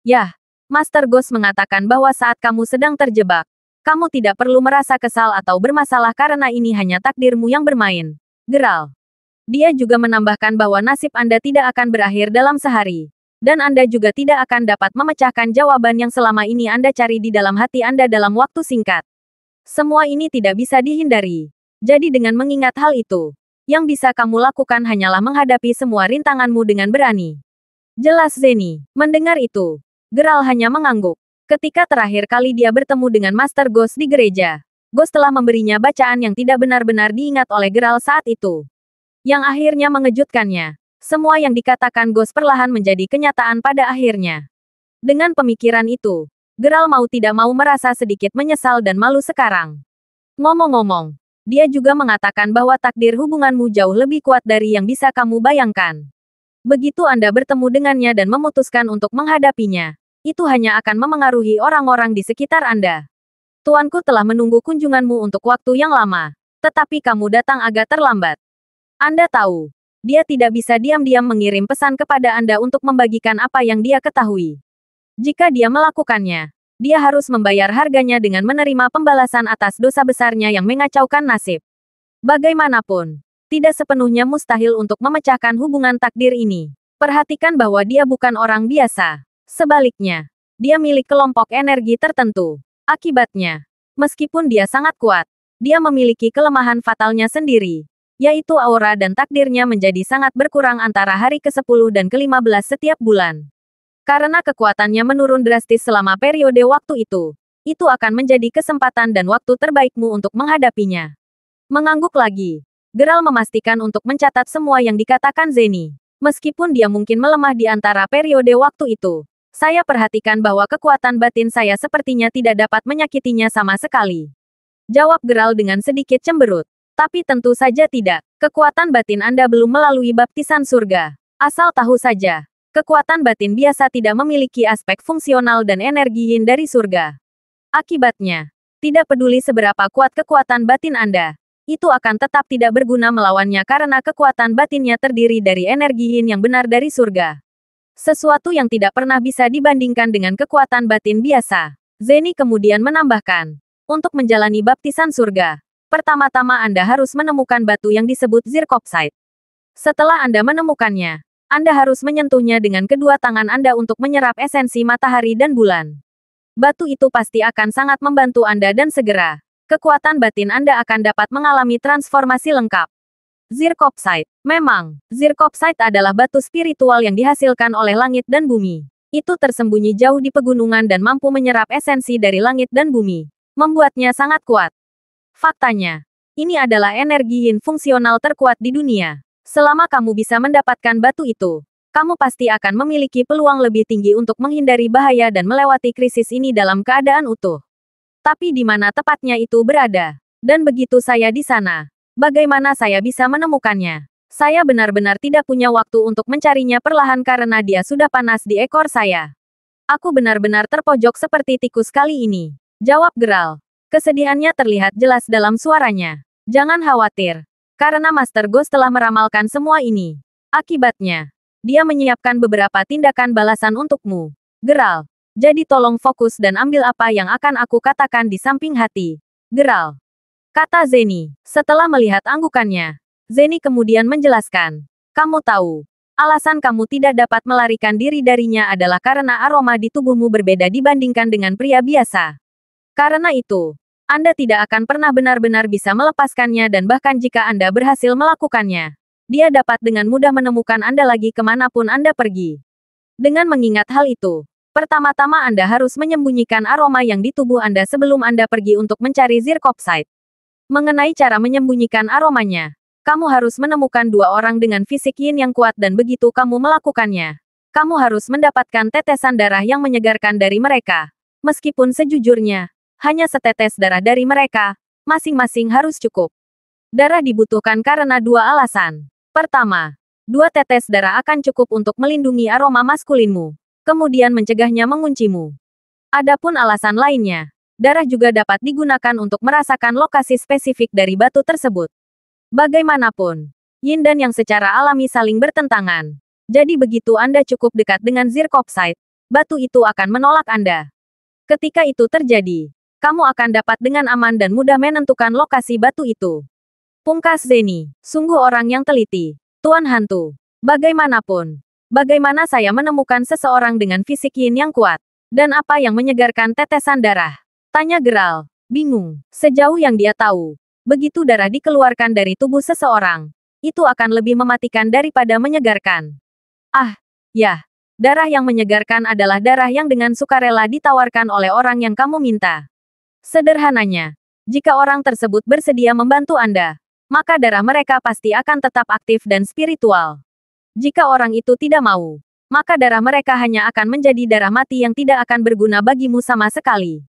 Yah, Master Ghost mengatakan bahwa saat kamu sedang terjebak, kamu tidak perlu merasa kesal atau bermasalah karena ini hanya takdirmu yang bermain. Geralt. Dia juga menambahkan bahwa nasib Anda tidak akan berakhir dalam sehari. Dan Anda juga tidak akan dapat memecahkan jawaban yang selama ini Anda cari di dalam hati Anda dalam waktu singkat. Semua ini tidak bisa dihindari. Jadi dengan mengingat hal itu, yang bisa kamu lakukan hanyalah menghadapi semua rintanganmu dengan berani. Jelas Zeni. Mendengar itu, Geralt hanya mengangguk. Ketika terakhir kali dia bertemu dengan Master Ghost di gereja, Ghost telah memberinya bacaan yang tidak benar-benar diingat oleh Geralt saat itu. Yang akhirnya mengejutkannya. Semua yang dikatakan Ghost perlahan menjadi kenyataan pada akhirnya. Dengan pemikiran itu, Geralt mau tidak mau merasa sedikit menyesal dan malu sekarang. Ngomong-ngomong, dia juga mengatakan bahwa takdir hubunganmu jauh lebih kuat dari yang bisa kamu bayangkan. Begitu Anda bertemu dengannya dan memutuskan untuk menghadapinya, itu hanya akan memengaruhi orang-orang di sekitar Anda. Tuanku telah menunggu kunjunganmu untuk waktu yang lama, tetapi kamu datang agak terlambat. Anda tahu, dia tidak bisa diam-diam mengirim pesan kepada Anda untuk membagikan apa yang dia ketahui. Jika dia melakukannya, dia harus membayar harganya dengan menerima pembalasan atas dosa besarnya yang mengacaukan nasib. Bagaimanapun, tidak sepenuhnya mustahil untuk memecahkan hubungan takdir ini. Perhatikan bahwa dia bukan orang biasa. Sebaliknya, dia milik kelompok energi tertentu. Akibatnya, meskipun dia sangat kuat, dia memiliki kelemahan fatalnya sendiri, yaitu aura dan takdirnya menjadi sangat berkurang antara hari ke-10 dan ke-15 setiap bulan. Karena kekuatannya menurun drastis selama periode waktu itu akan menjadi kesempatan dan waktu terbaikmu untuk menghadapinya. Mengangguk lagi, Geralt memastikan untuk mencatat semua yang dikatakan Zenny. Meskipun dia mungkin melemah di antara periode waktu itu, saya perhatikan bahwa kekuatan batin saya sepertinya tidak dapat menyakitinya sama sekali. Jawab Geralt dengan sedikit cemberut. Tapi tentu saja tidak. Kekuatan batin Anda belum melalui baptisan surga. Asal tahu saja, kekuatan batin biasa tidak memiliki aspek fungsional dan energi yin dari surga. Akibatnya, tidak peduli seberapa kuat kekuatan batin Anda, itu akan tetap tidak berguna melawannya karena kekuatan batinnya terdiri dari energi yin yang benar dari surga. Sesuatu yang tidak pernah bisa dibandingkan dengan kekuatan batin biasa. Zenny kemudian menambahkan, untuk menjalani baptisan surga, pertama-tama Anda harus menemukan batu yang disebut zircopsite. Setelah Anda menemukannya, Anda harus menyentuhnya dengan kedua tangan Anda untuk menyerap esensi matahari dan bulan. Batu itu pasti akan sangat membantu Anda dan segera, kekuatan batin Anda akan dapat mengalami transformasi lengkap. Zircopsite. Memang, zircopsite adalah batu spiritual yang dihasilkan oleh langit dan bumi. Itu tersembunyi jauh di pegunungan dan mampu menyerap esensi dari langit dan bumi, membuatnya sangat kuat. Faktanya, ini adalah energi yin fungsional terkuat di dunia. Selama kamu bisa mendapatkan batu itu, kamu pasti akan memiliki peluang lebih tinggi untuk menghindari bahaya dan melewati krisis ini dalam keadaan utuh. Tapi di mana tepatnya itu berada? Dan begitu saya di sana, bagaimana saya bisa menemukannya? Saya benar-benar tidak punya waktu untuk mencarinya perlahan karena dia sudah panas di ekor saya. Aku benar-benar terpojok seperti tikus kali ini. Jawab Geralt. Kesedihannya terlihat jelas dalam suaranya. Jangan khawatir, karena Master Ghost telah meramalkan semua ini. Akibatnya, dia menyiapkan beberapa tindakan balasan untukmu. Geralt, jadi tolong fokus dan ambil apa yang akan aku katakan di samping hati. Geralt, kata Zenny. Setelah melihat anggukannya, Zenny kemudian menjelaskan. Kamu tahu, alasan kamu tidak dapat melarikan diri darinya adalah karena aroma di tubuhmu berbeda dibandingkan dengan pria biasa. Karena itu, Anda tidak akan pernah benar-benar bisa melepaskannya dan bahkan jika Anda berhasil melakukannya, dia dapat dengan mudah menemukan Anda lagi kemanapun Anda pergi. Dengan mengingat hal itu, pertama-tama Anda harus menyembunyikan aroma yang di tubuh Anda sebelum Anda pergi untuk mencari zircopsite. Mengenai cara menyembunyikan aromanya, kamu harus menemukan dua orang dengan fisik yin yang kuat dan begitu kamu melakukannya, kamu harus mendapatkan tetesan darah yang menyegarkan dari mereka. Meskipun sejujurnya, hanya setetes darah dari mereka, masing-masing harus cukup. Darah dibutuhkan karena dua alasan. Pertama, 2 tetes darah akan cukup untuk melindungi aroma maskulinmu, kemudian mencegahnya menguncimu. Adapun alasan lainnya, darah juga dapat digunakan untuk merasakan lokasi spesifik dari batu tersebut. Bagaimanapun, yin dan yang secara alami saling bertentangan. Jadi begitu Anda cukup dekat dengan zircopsite, batu itu akan menolak Anda. Ketika itu terjadi, kamu akan dapat dengan aman dan mudah menentukan lokasi batu itu. Pungkas Zenny, sungguh orang yang teliti. Tuan Hantu, bagaimanapun, bagaimana saya menemukan seseorang dengan fisik yin yang kuat? Dan apa yang menyegarkan tetesan darah? Tanya Geralt, bingung. Sejauh yang dia tahu, begitu darah dikeluarkan dari tubuh seseorang, itu akan lebih mematikan daripada menyegarkan. Ah, ya. Darah yang menyegarkan adalah darah yang dengan sukarela ditawarkan oleh orang yang kamu minta. Sederhananya, jika orang tersebut bersedia membantu Anda, maka darah mereka pasti akan tetap aktif dan spiritual. Jika orang itu tidak mau, maka darah mereka hanya akan menjadi darah mati yang tidak akan berguna bagimu sama sekali.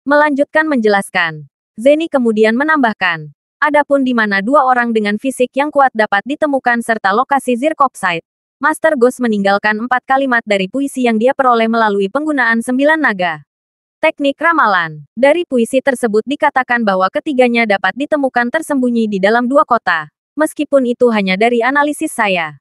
Melanjutkan menjelaskan, Zeni kemudian menambahkan, adapun di mana dua orang dengan fisik yang kuat dapat ditemukan serta lokasi Zircopsite, Master Ghost meninggalkan 4 kalimat dari puisi yang dia peroleh melalui penggunaan 9 naga. Teknik ramalan. Dari puisi tersebut dikatakan bahwa ketiganya dapat ditemukan tersembunyi di dalam 2 kota. Meskipun itu hanya dari analisis saya.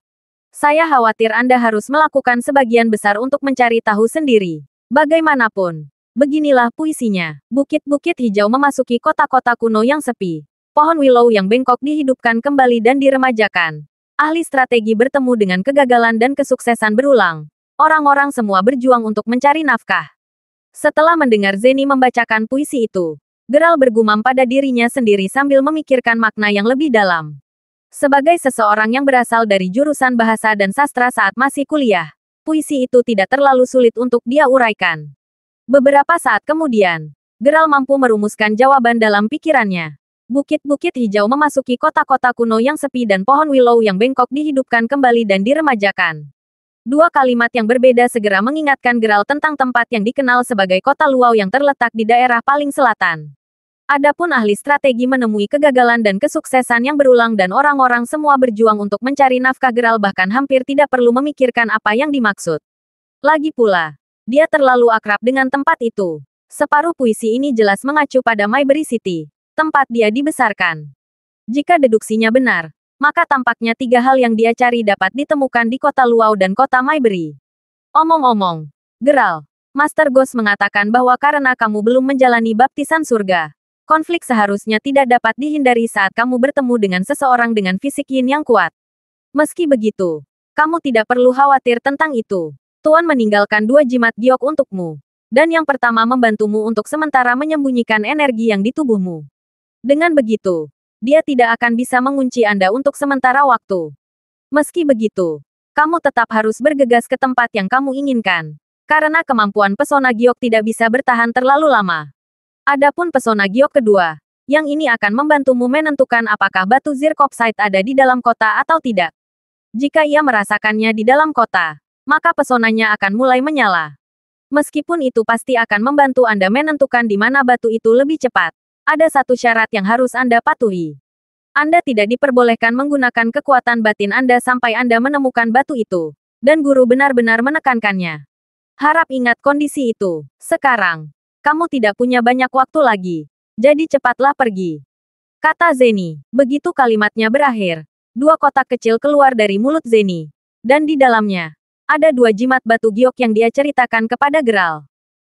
Saya khawatir Anda harus melakukan sebagian besar untuk mencari tahu sendiri. Bagaimanapun, beginilah puisinya. Bukit-bukit hijau memasuki kota-kota kuno yang sepi. Pohon willow yang bengkok dihidupkan kembali dan diremajakan. Ahli strategi bertemu dengan kegagalan dan kesuksesan berulang. Orang-orang semua berjuang untuk mencari nafkah. Setelah mendengar Zeni membacakan puisi itu, Geralt bergumam pada dirinya sendiri sambil memikirkan makna yang lebih dalam. Sebagai seseorang yang berasal dari jurusan bahasa dan sastra saat masih kuliah, puisi itu tidak terlalu sulit untuk dia uraikan. Beberapa saat kemudian, Geralt mampu merumuskan jawaban dalam pikirannya. Bukit-bukit hijau memasuki kota-kota kuno yang sepi dan pohon willow yang bengkok dihidupkan kembali dan diremajakan. 2 kalimat yang berbeda segera mengingatkan Geralt tentang tempat yang dikenal sebagai kota Luau yang terletak di daerah paling selatan. Adapun ahli strategi menemui kegagalan dan kesuksesan yang berulang dan orang-orang semua berjuang untuk mencari nafkah. Geralt bahkan hampir tidak perlu memikirkan apa yang dimaksud. Lagi pula, dia terlalu akrab dengan tempat itu. Separuh puisi ini jelas mengacu pada Mayberry City, tempat dia dibesarkan. Jika deduksinya benar, maka tampaknya 3 hal yang dia cari dapat ditemukan di kota Luau dan kota Mayberry. Omong-omong, Geralt, Master Ghost mengatakan bahwa karena kamu belum menjalani baptisan surga, konflik seharusnya tidak dapat dihindari saat kamu bertemu dengan seseorang dengan fisik yin yang kuat. Meski begitu, kamu tidak perlu khawatir tentang itu. Tuan meninggalkan 2 jimat giok untukmu. Dan yang pertama membantumu untuk sementara menyembunyikan energi yang di tubuhmu. Dengan begitu, dia tidak akan bisa mengunci Anda untuk sementara waktu. Meski begitu, kamu tetap harus bergegas ke tempat yang kamu inginkan. Karena kemampuan pesona giok tidak bisa bertahan terlalu lama. Adapun pesona giok kedua, yang ini akan membantumu menentukan apakah batu Zircopsite ada di dalam kota atau tidak. Jika ia merasakannya di dalam kota, maka pesonanya akan mulai menyala. Meskipun itu pasti akan membantu Anda menentukan di mana batu itu lebih cepat. Ada satu syarat yang harus Anda patuhi. Anda tidak diperbolehkan menggunakan kekuatan batin Anda sampai Anda menemukan batu itu. Dan guru benar-benar menekankannya. Harap ingat kondisi itu. Sekarang, kamu tidak punya banyak waktu lagi. Jadi cepatlah pergi. Kata Zeni. Begitu kalimatnya berakhir, 2 kotak kecil keluar dari mulut Zeni. Dan di dalamnya, ada 2 jimat batu giok yang dia ceritakan kepada Geralt.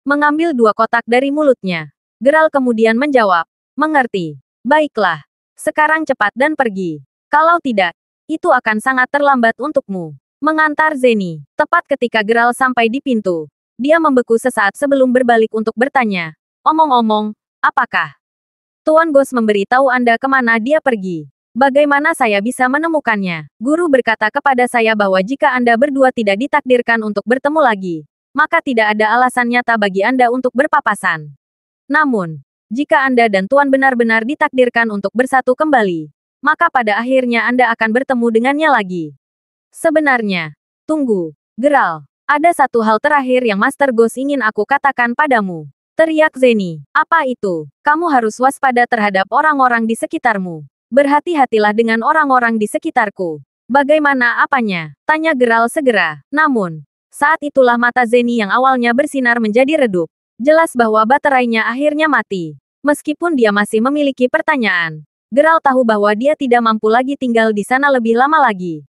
Mengambil 2 kotak dari mulutnya, Geralt kemudian menjawab, mengerti. Baiklah. Sekarang cepat dan pergi. Kalau tidak, itu akan sangat terlambat untukmu. Mengantar Zeni. Tepat ketika Geralt sampai di pintu, dia membeku sesaat sebelum berbalik untuk bertanya. Omong-omong, apakah Tuan Ghost memberitahu Anda kemana dia pergi? Bagaimana saya bisa menemukannya? Guru berkata kepada saya bahwa jika Anda berdua tidak ditakdirkan untuk bertemu lagi, maka tidak ada alasan nyata bagi Anda untuk berpapasan. Namun, jika Anda dan Tuan benar-benar ditakdirkan untuk bersatu kembali, maka pada akhirnya Anda akan bertemu dengannya lagi. Sebenarnya, tunggu, Geralt, ada satu hal terakhir yang Master Ghost ingin aku katakan padamu. Teriak Zeni. Apa itu? Kamu harus waspada terhadap orang-orang di sekitarmu. Berhati-hatilah dengan orang-orang di sekitarku. Bagaimana apanya? Tanya Geralt segera. Namun, saat itulah mata Zeni yang awalnya bersinar menjadi redup. Jelas bahwa baterainya akhirnya mati. Meskipun dia masih memiliki pertanyaan, Geralt tahu bahwa dia tidak mampu lagi tinggal di sana lebih lama lagi.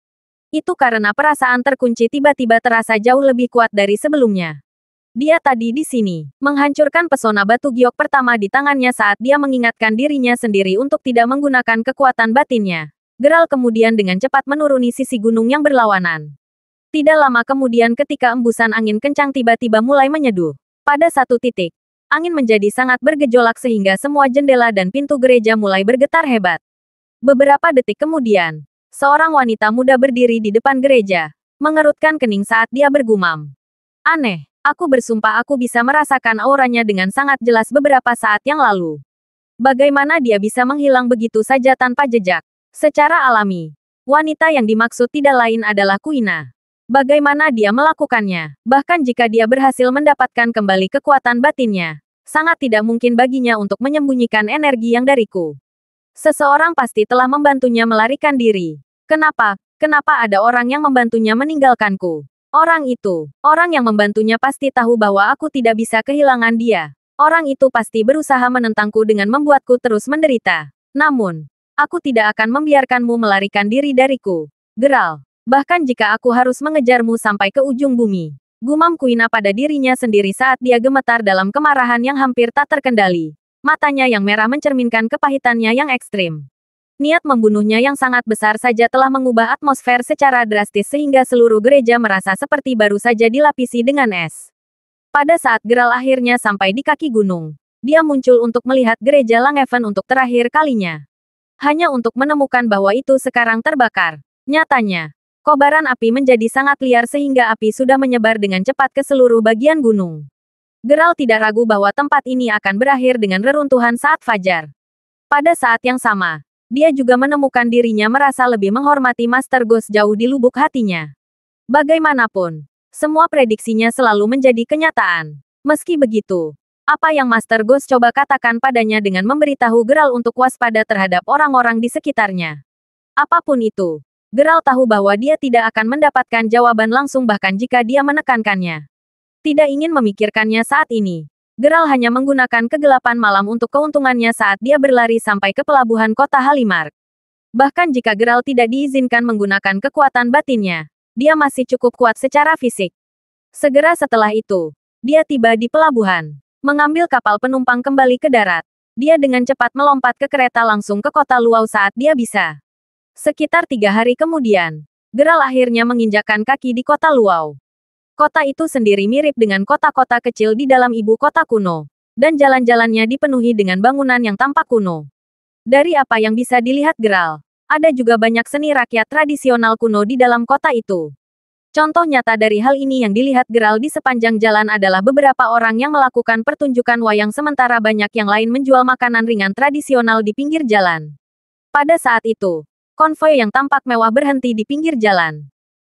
Itu karena perasaan terkunci tiba-tiba terasa jauh lebih kuat dari sebelumnya. Dia tadi di sini, menghancurkan pesona batu giok pertama di tangannya saat dia mengingatkan dirinya sendiri untuk tidak menggunakan kekuatan batinnya. Geralt kemudian dengan cepat menuruni sisi gunung yang berlawanan. Tidak lama kemudian ketika embusan angin kencang tiba-tiba mulai menyeduh. Pada satu titik, angin menjadi sangat bergejolak sehingga semua jendela dan pintu gereja mulai bergetar hebat. Beberapa detik kemudian, seorang wanita muda berdiri di depan gereja. mengerutkan kening saat dia bergumam. Aneh, aku bersumpah aku bisa merasakan auranya dengan sangat jelas beberapa saat yang lalu. Bagaimana dia bisa menghilang begitu saja tanpa jejak? Secara alami, wanita yang dimaksud tidak lain adalah Kuina. Bagaimana dia melakukannya? Bahkan jika dia berhasil mendapatkan kembali kekuatan batinnya, sangat tidak mungkin baginya untuk menyembunyikan energi yang dariku. Seseorang pasti telah membantunya melarikan diri. Kenapa? Kenapa ada orang yang membantunya meninggalkanku? Orang yang membantunya pasti tahu bahwa aku tidak bisa kehilangan dia. Orang itu pasti berusaha menentangku dengan membuatku terus menderita. Namun, aku tidak akan membiarkanmu melarikan diri dariku. Geral. Bahkan jika aku harus mengejarmu sampai ke ujung bumi. Gumam Kuina pada dirinya sendiri saat dia gemetar dalam kemarahan yang hampir tak terkendali. Matanya yang merah mencerminkan kepahitannya yang ekstrim. Niat membunuhnya yang sangat besar saja telah mengubah atmosfer secara drastis sehingga seluruh gereja merasa seperti baru saja dilapisi dengan es. Pada saat Geral akhirnya sampai di kaki gunung, dia muncul untuk melihat gereja Langhaven untuk terakhir kalinya. Hanya untuk menemukan bahwa itu sekarang terbakar. Nyatanya, kobaran api menjadi sangat liar sehingga api sudah menyebar dengan cepat ke seluruh bagian gunung. Geral tidak ragu bahwa tempat ini akan berakhir dengan reruntuhan saat fajar. Pada saat yang sama, dia juga menemukan dirinya merasa lebih menghormati Master Ghost jauh di lubuk hatinya. Bagaimanapun, semua prediksinya selalu menjadi kenyataan. Meski begitu, apa yang Master Ghost coba katakan padanya dengan memberitahu Geral untuk waspada terhadap orang-orang di sekitarnya. Apapun itu, Geral tahu bahwa dia tidak akan mendapatkan jawaban langsung bahkan jika dia menekankannya. Tidak ingin memikirkannya saat ini. Geral hanya menggunakan kegelapan malam untuk keuntungannya saat dia berlari sampai ke pelabuhan kota Halimark. Bahkan jika Geral tidak diizinkan menggunakan kekuatan batinnya, dia masih cukup kuat secara fisik. Segera setelah itu, dia tiba di pelabuhan. Mengambil kapal penumpang kembali ke darat. Dia dengan cepat melompat ke kereta langsung ke kota Luau saat dia bisa. Sekitar 3 hari kemudian, Geral akhirnya menginjakkan kaki di kota Luau. Kota itu sendiri mirip dengan kota-kota kecil di dalam ibu kota kuno. Dan jalan-jalannya dipenuhi dengan bangunan yang tampak kuno. Dari apa yang bisa dilihat Geral, ada juga banyak seni rakyat tradisional kuno di dalam kota itu. Contoh nyata dari hal ini yang dilihat Geral di sepanjang jalan adalah beberapa orang yang melakukan pertunjukan wayang sementara banyak yang lain menjual makanan ringan tradisional di pinggir jalan. Pada saat itu, konvoi yang tampak mewah berhenti di pinggir jalan.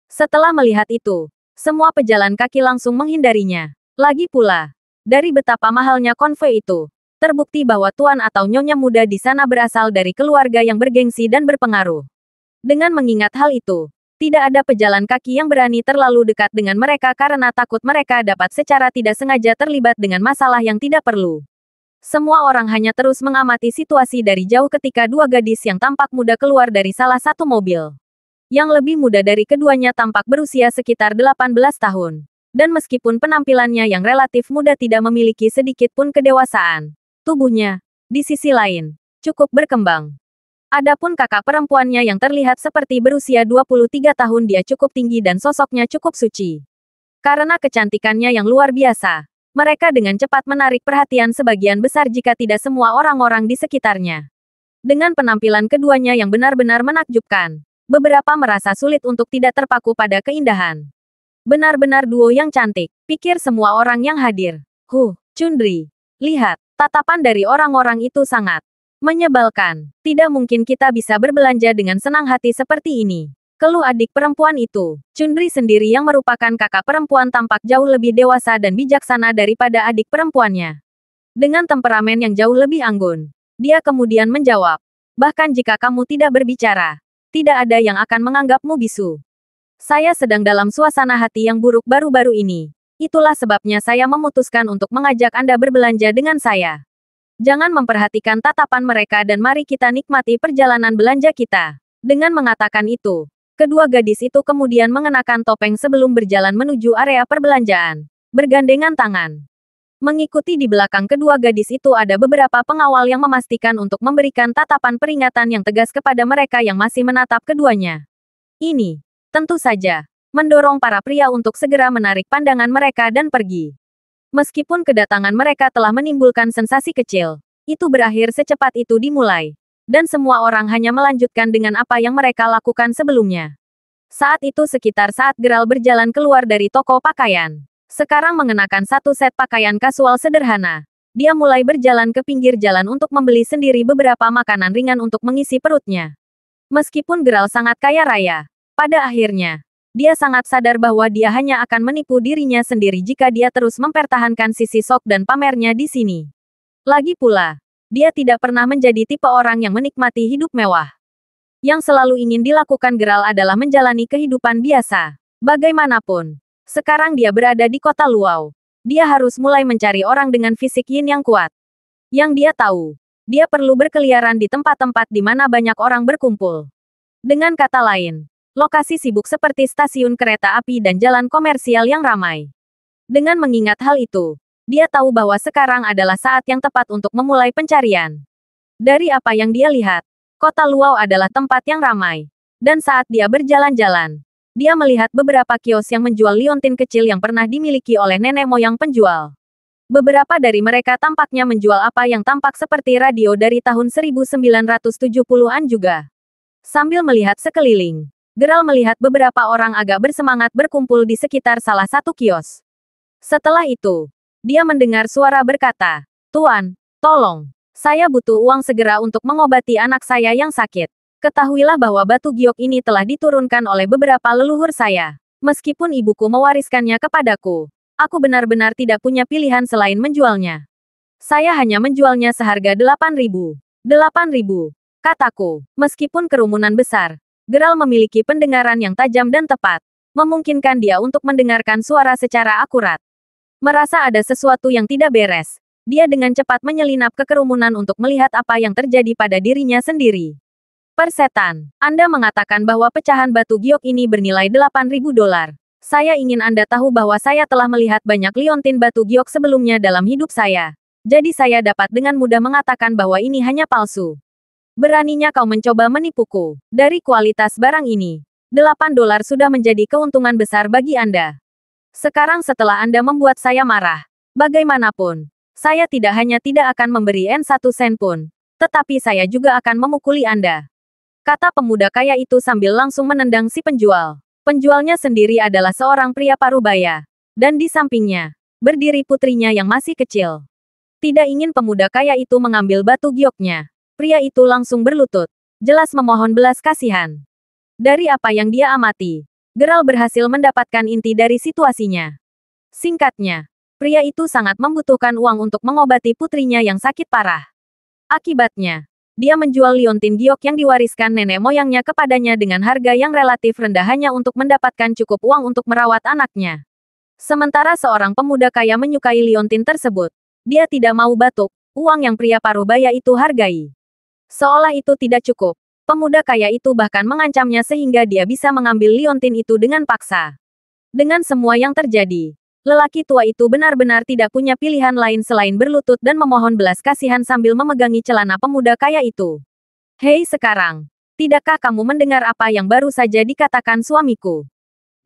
Setelah melihat itu, semua pejalan kaki langsung menghindarinya. Lagi pula, dari betapa mahalnya konvoi itu, terbukti bahwa tuan atau nyonya muda di sana berasal dari keluarga yang bergengsi dan berpengaruh. Dengan mengingat hal itu, tidak ada pejalan kaki yang berani terlalu dekat dengan mereka karena takut mereka dapat secara tidak sengaja terlibat dengan masalah yang tidak perlu. Semua orang hanya terus mengamati situasi dari jauh ketika dua gadis yang tampak muda keluar dari salah satu mobil. Yang lebih muda dari keduanya tampak berusia sekitar 18 tahun. Dan meskipun penampilannya yang relatif muda tidak memiliki sedikit pun kedewasaan, tubuhnya, di sisi lain, cukup berkembang. Adapun kakak perempuannya yang terlihat seperti berusia 23 tahun dia cukup tinggi dan sosoknya cukup suci. Karena kecantikannya yang luar biasa, mereka dengan cepat menarik perhatian sebagian besar jika tidak semua orang-orang di sekitarnya. Dengan penampilan keduanya yang benar-benar menakjubkan, beberapa merasa sulit untuk tidak terpaku pada keindahan. Benar-benar duo yang cantik, pikir semua orang yang hadir. Chundri. Lihat, tatapan dari orang-orang itu sangat menyebalkan. Tidak mungkin kita bisa berbelanja dengan senang hati seperti ini. Keluh adik perempuan itu. Chundri sendiri yang merupakan kakak perempuan tampak jauh lebih dewasa dan bijaksana daripada adik perempuannya. Dengan temperamen yang jauh lebih anggun, dia kemudian menjawab, bahkan jika kamu tidak berbicara, tidak ada yang akan menganggapmu bisu. Saya sedang dalam suasana hati yang buruk baru-baru ini. Itulah sebabnya saya memutuskan untuk mengajak Anda berbelanja dengan saya. Jangan memperhatikan tatapan mereka dan mari kita nikmati perjalanan belanja kita. Dengan mengatakan itu, kedua gadis itu kemudian mengenakan topeng sebelum berjalan menuju area perbelanjaan, bergandengan tangan. Mengikuti di belakang kedua gadis itu ada beberapa pengawal yang memastikan untuk memberikan tatapan peringatan yang tegas kepada mereka yang masih menatap keduanya. Ini, tentu saja, mendorong para pria untuk segera menarik pandangan mereka dan pergi. Meskipun kedatangan mereka telah menimbulkan sensasi kecil, itu berakhir secepat itu dimulai. Dan semua orang hanya melanjutkan dengan apa yang mereka lakukan sebelumnya. Saat itu sekitar saat Geralt berjalan keluar dari toko pakaian. Sekarang mengenakan satu set pakaian kasual sederhana. Dia mulai berjalan ke pinggir jalan untuk membeli sendiri beberapa makanan ringan untuk mengisi perutnya. Meskipun Geralt sangat kaya raya, pada akhirnya, dia sangat sadar bahwa dia hanya akan menipu dirinya sendiri jika dia terus mempertahankan sisi sok dan pamernya di sini. Lagi pula, dia tidak pernah menjadi tipe orang yang menikmati hidup mewah. Yang selalu ingin dilakukan Geralt adalah menjalani kehidupan biasa. Bagaimanapun, sekarang dia berada di kota Luau. Dia harus mulai mencari orang dengan fisik yin yang kuat. Yang dia tahu, dia perlu berkeliaran di tempat-tempat di mana banyak orang berkumpul. Dengan kata lain, lokasi sibuk seperti stasiun kereta api dan jalan komersial yang ramai. Dengan mengingat hal itu, dia tahu bahwa sekarang adalah saat yang tepat untuk memulai pencarian. Dari apa yang dia lihat, Kota Luau adalah tempat yang ramai. Dan saat dia berjalan-jalan, dia melihat beberapa kios yang menjual liontin kecil yang pernah dimiliki oleh nenek moyang penjual. Beberapa dari mereka tampaknya menjual apa yang tampak seperti radio dari tahun 1970-an juga. Sambil melihat sekeliling, Geralt melihat beberapa orang agak bersemangat berkumpul di sekitar salah satu kios. Setelah itu, dia mendengar suara berkata, "Tuan, tolong. Saya butuh uang segera untuk mengobati anak saya yang sakit. Ketahuilah bahwa batu giok ini telah diturunkan oleh beberapa leluhur saya. Meskipun ibuku mewariskannya kepadaku, aku benar-benar tidak punya pilihan selain menjualnya. Saya hanya menjualnya seharga 8.000. 8.000, kataku. Meskipun kerumunan besar, Geralt memiliki pendengaran yang tajam dan tepat, memungkinkan dia untuk mendengarkan suara secara akurat. Merasa ada sesuatu yang tidak beres, dia dengan cepat menyelinap ke kerumunan untuk melihat apa yang terjadi pada dirinya sendiri. "Persetan, Anda mengatakan bahwa pecahan batu giok ini bernilai 8.000 dolar. Saya ingin Anda tahu bahwa saya telah melihat banyak liontin batu giok sebelumnya dalam hidup saya. Jadi saya dapat dengan mudah mengatakan bahwa ini hanya palsu. Beraninya kau mencoba menipuku. Dari kualitas barang ini, 8 dolar sudah menjadi keuntungan besar bagi Anda. Sekarang setelah Anda membuat saya marah, bagaimanapun, saya tidak hanya tidak akan memberi N1 sen pun, tetapi saya juga akan memukuli Anda," kata pemuda kaya itu sambil langsung menendang si penjual. Penjualnya sendiri adalah seorang pria parubaya, dan di sampingnya, berdiri putrinya yang masih kecil. Tidak ingin pemuda kaya itu mengambil batu gioknya, pria itu langsung berlutut, jelas memohon belas kasihan. Dari apa yang dia amati, Geralt berhasil mendapatkan inti dari situasinya. Singkatnya, pria itu sangat membutuhkan uang untuk mengobati putrinya yang sakit parah. Akibatnya, dia menjual liontin giok yang diwariskan nenek moyangnya kepadanya dengan harga yang relatif rendah hanya untuk mendapatkan cukup uang untuk merawat anaknya. Sementara seorang pemuda kaya menyukai liontin tersebut, dia tidak mau batuk, uang yang pria parubaya itu hargai. Seolah itu tidak cukup, pemuda kaya itu bahkan mengancamnya sehingga dia bisa mengambil liontin itu dengan paksa. Dengan semua yang terjadi, lelaki tua itu benar-benar tidak punya pilihan lain selain berlutut dan memohon belas kasihan sambil memegangi celana pemuda kaya itu. "Hei sekarang, tidakkah kamu mendengar apa yang baru saja dikatakan suamiku?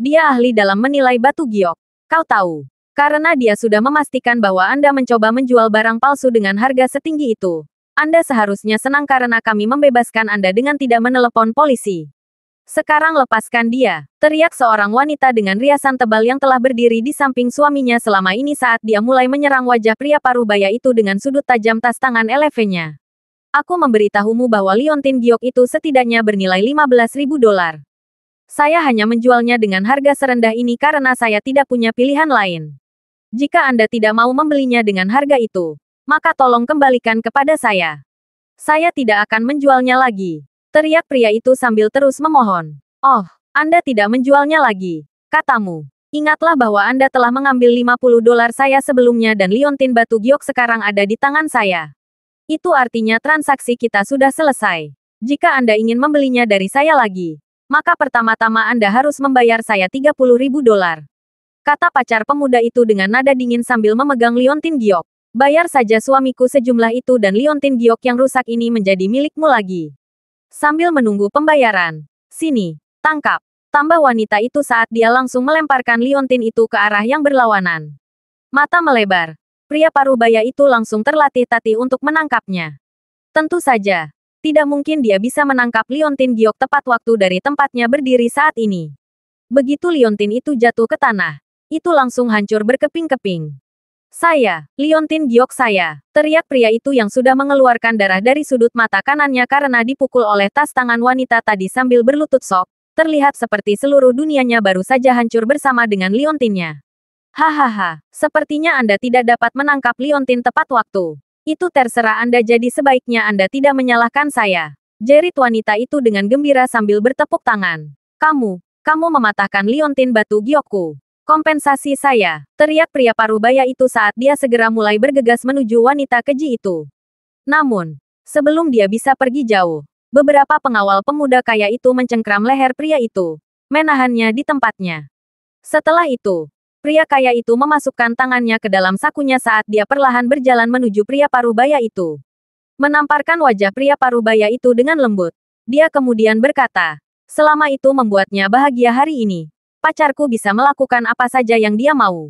Dia ahli dalam menilai batu giok. Kau tahu, karena dia sudah memastikan bahwa Anda mencoba menjual barang palsu dengan harga setinggi itu. Anda seharusnya senang karena kami membebaskan Anda dengan tidak menelepon polisi. Sekarang lepaskan dia," teriak seorang wanita dengan riasan tebal yang telah berdiri di samping suaminya selama ini saat dia mulai menyerang wajah pria parubaya itu dengan sudut tajam tas tangan elevenya. "Aku memberitahumu bahwa liontin giok itu setidaknya bernilai 15.000 dolar. Saya hanya menjualnya dengan harga serendah ini karena saya tidak punya pilihan lain. Jika Anda tidak mau membelinya dengan harga itu, maka tolong kembalikan kepada saya. Saya tidak akan menjualnya lagi," teriak pria itu sambil terus memohon. "Oh, Anda tidak menjualnya lagi, katamu. Ingatlah bahwa Anda telah mengambil 50 dolar saya sebelumnya dan liontin batu giok sekarang ada di tangan saya. Itu artinya transaksi kita sudah selesai. Jika Anda ingin membelinya dari saya lagi, maka pertama-tama Anda harus membayar saya 30.000 dolar. Kata pacar pemuda itu dengan nada dingin sambil memegang liontin giok. "Bayar saja suamiku sejumlah itu dan liontin giok yang rusak ini menjadi milikmu lagi." Sambil menunggu pembayaran, "Sini, tangkap," tambah wanita itu saat dia langsung melemparkan liontin itu ke arah yang berlawanan. Mata melebar, pria parubaya itu langsung terlatih-tatih untuk menangkapnya. Tentu saja, Tidak mungkin dia bisa menangkap Liontin Giok tepat waktu dari tempatnya berdiri saat ini. Begitu Liontin itu jatuh ke tanah, itu langsung hancur berkeping-keping. Saya, Liontin Giok saya, teriak pria itu yang sudah mengeluarkan darah dari sudut mata kanannya karena dipukul oleh tas tangan wanita tadi sambil berlutut sok. Terlihat seperti seluruh dunianya baru saja hancur bersama dengan Liontinnya. Hahaha, sepertinya Anda tidak dapat menangkap Liontin tepat waktu. Itu terserah Anda, jadi sebaiknya Anda tidak menyalahkan saya. Jerit wanita itu dengan gembira sambil bertepuk tangan. Kamu mematahkan Liontin batu giokku. Kompensasi saya, teriak pria parubaya itu saat dia segera mulai bergegas menuju wanita keji itu. Namun, sebelum dia bisa pergi jauh, beberapa pengawal pemuda kaya itu mencengkram leher pria itu, menahannya di tempatnya. Setelah itu, pria kaya itu memasukkan tangannya ke dalam sakunya saat dia perlahan berjalan menuju pria parubaya itu. Menamparkan wajah pria parubaya itu dengan lembut. Dia kemudian berkata, selama itu membuatnya bahagia hari ini, pacarku bisa melakukan apa saja yang dia mau.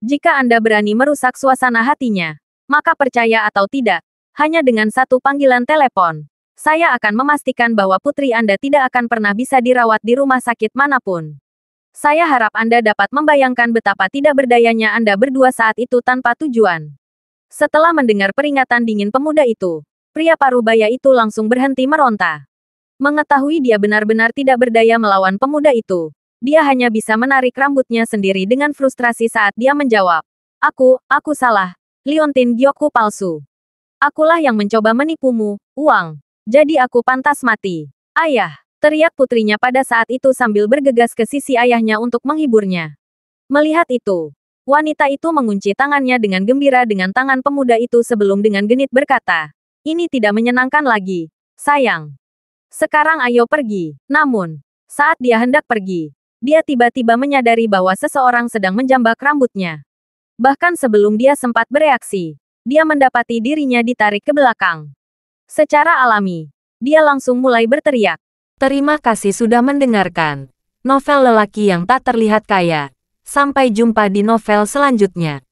Jika Anda berani merusak suasana hatinya, maka percaya atau tidak, hanya dengan satu panggilan telepon, saya akan memastikan bahwa putri Anda tidak akan pernah bisa dirawat di rumah sakit manapun. Saya harap Anda dapat membayangkan betapa tidak berdayanya Anda berdua saat itu tanpa tujuan. Setelah mendengar peringatan dingin pemuda itu, pria parubaya itu langsung berhenti meronta. Mengetahui dia benar-benar tidak berdaya melawan pemuda itu, dia hanya bisa menarik rambutnya sendiri dengan frustrasi saat dia menjawab. Aku salah. Liontin Giokku palsu. Akulah yang mencoba menipumu, uang. Jadi aku pantas mati. Ayah! Teriak putrinya pada saat itu sambil bergegas ke sisi ayahnya untuk menghiburnya. Melihat itu, wanita itu mengunci tangannya dengan gembira dengan tangan pemuda itu sebelum dengan genit berkata, ini tidak menyenangkan lagi, sayang. Sekarang ayo pergi. Namun, saat dia hendak pergi, dia tiba-tiba menyadari bahwa seseorang sedang menjambak rambutnya. Bahkan sebelum dia sempat bereaksi, dia mendapati dirinya ditarik ke belakang. Secara alami, dia langsung mulai berteriak. Terima kasih sudah mendengarkan novel lelaki yang tak terlihat kaya. Sampai jumpa di novel selanjutnya.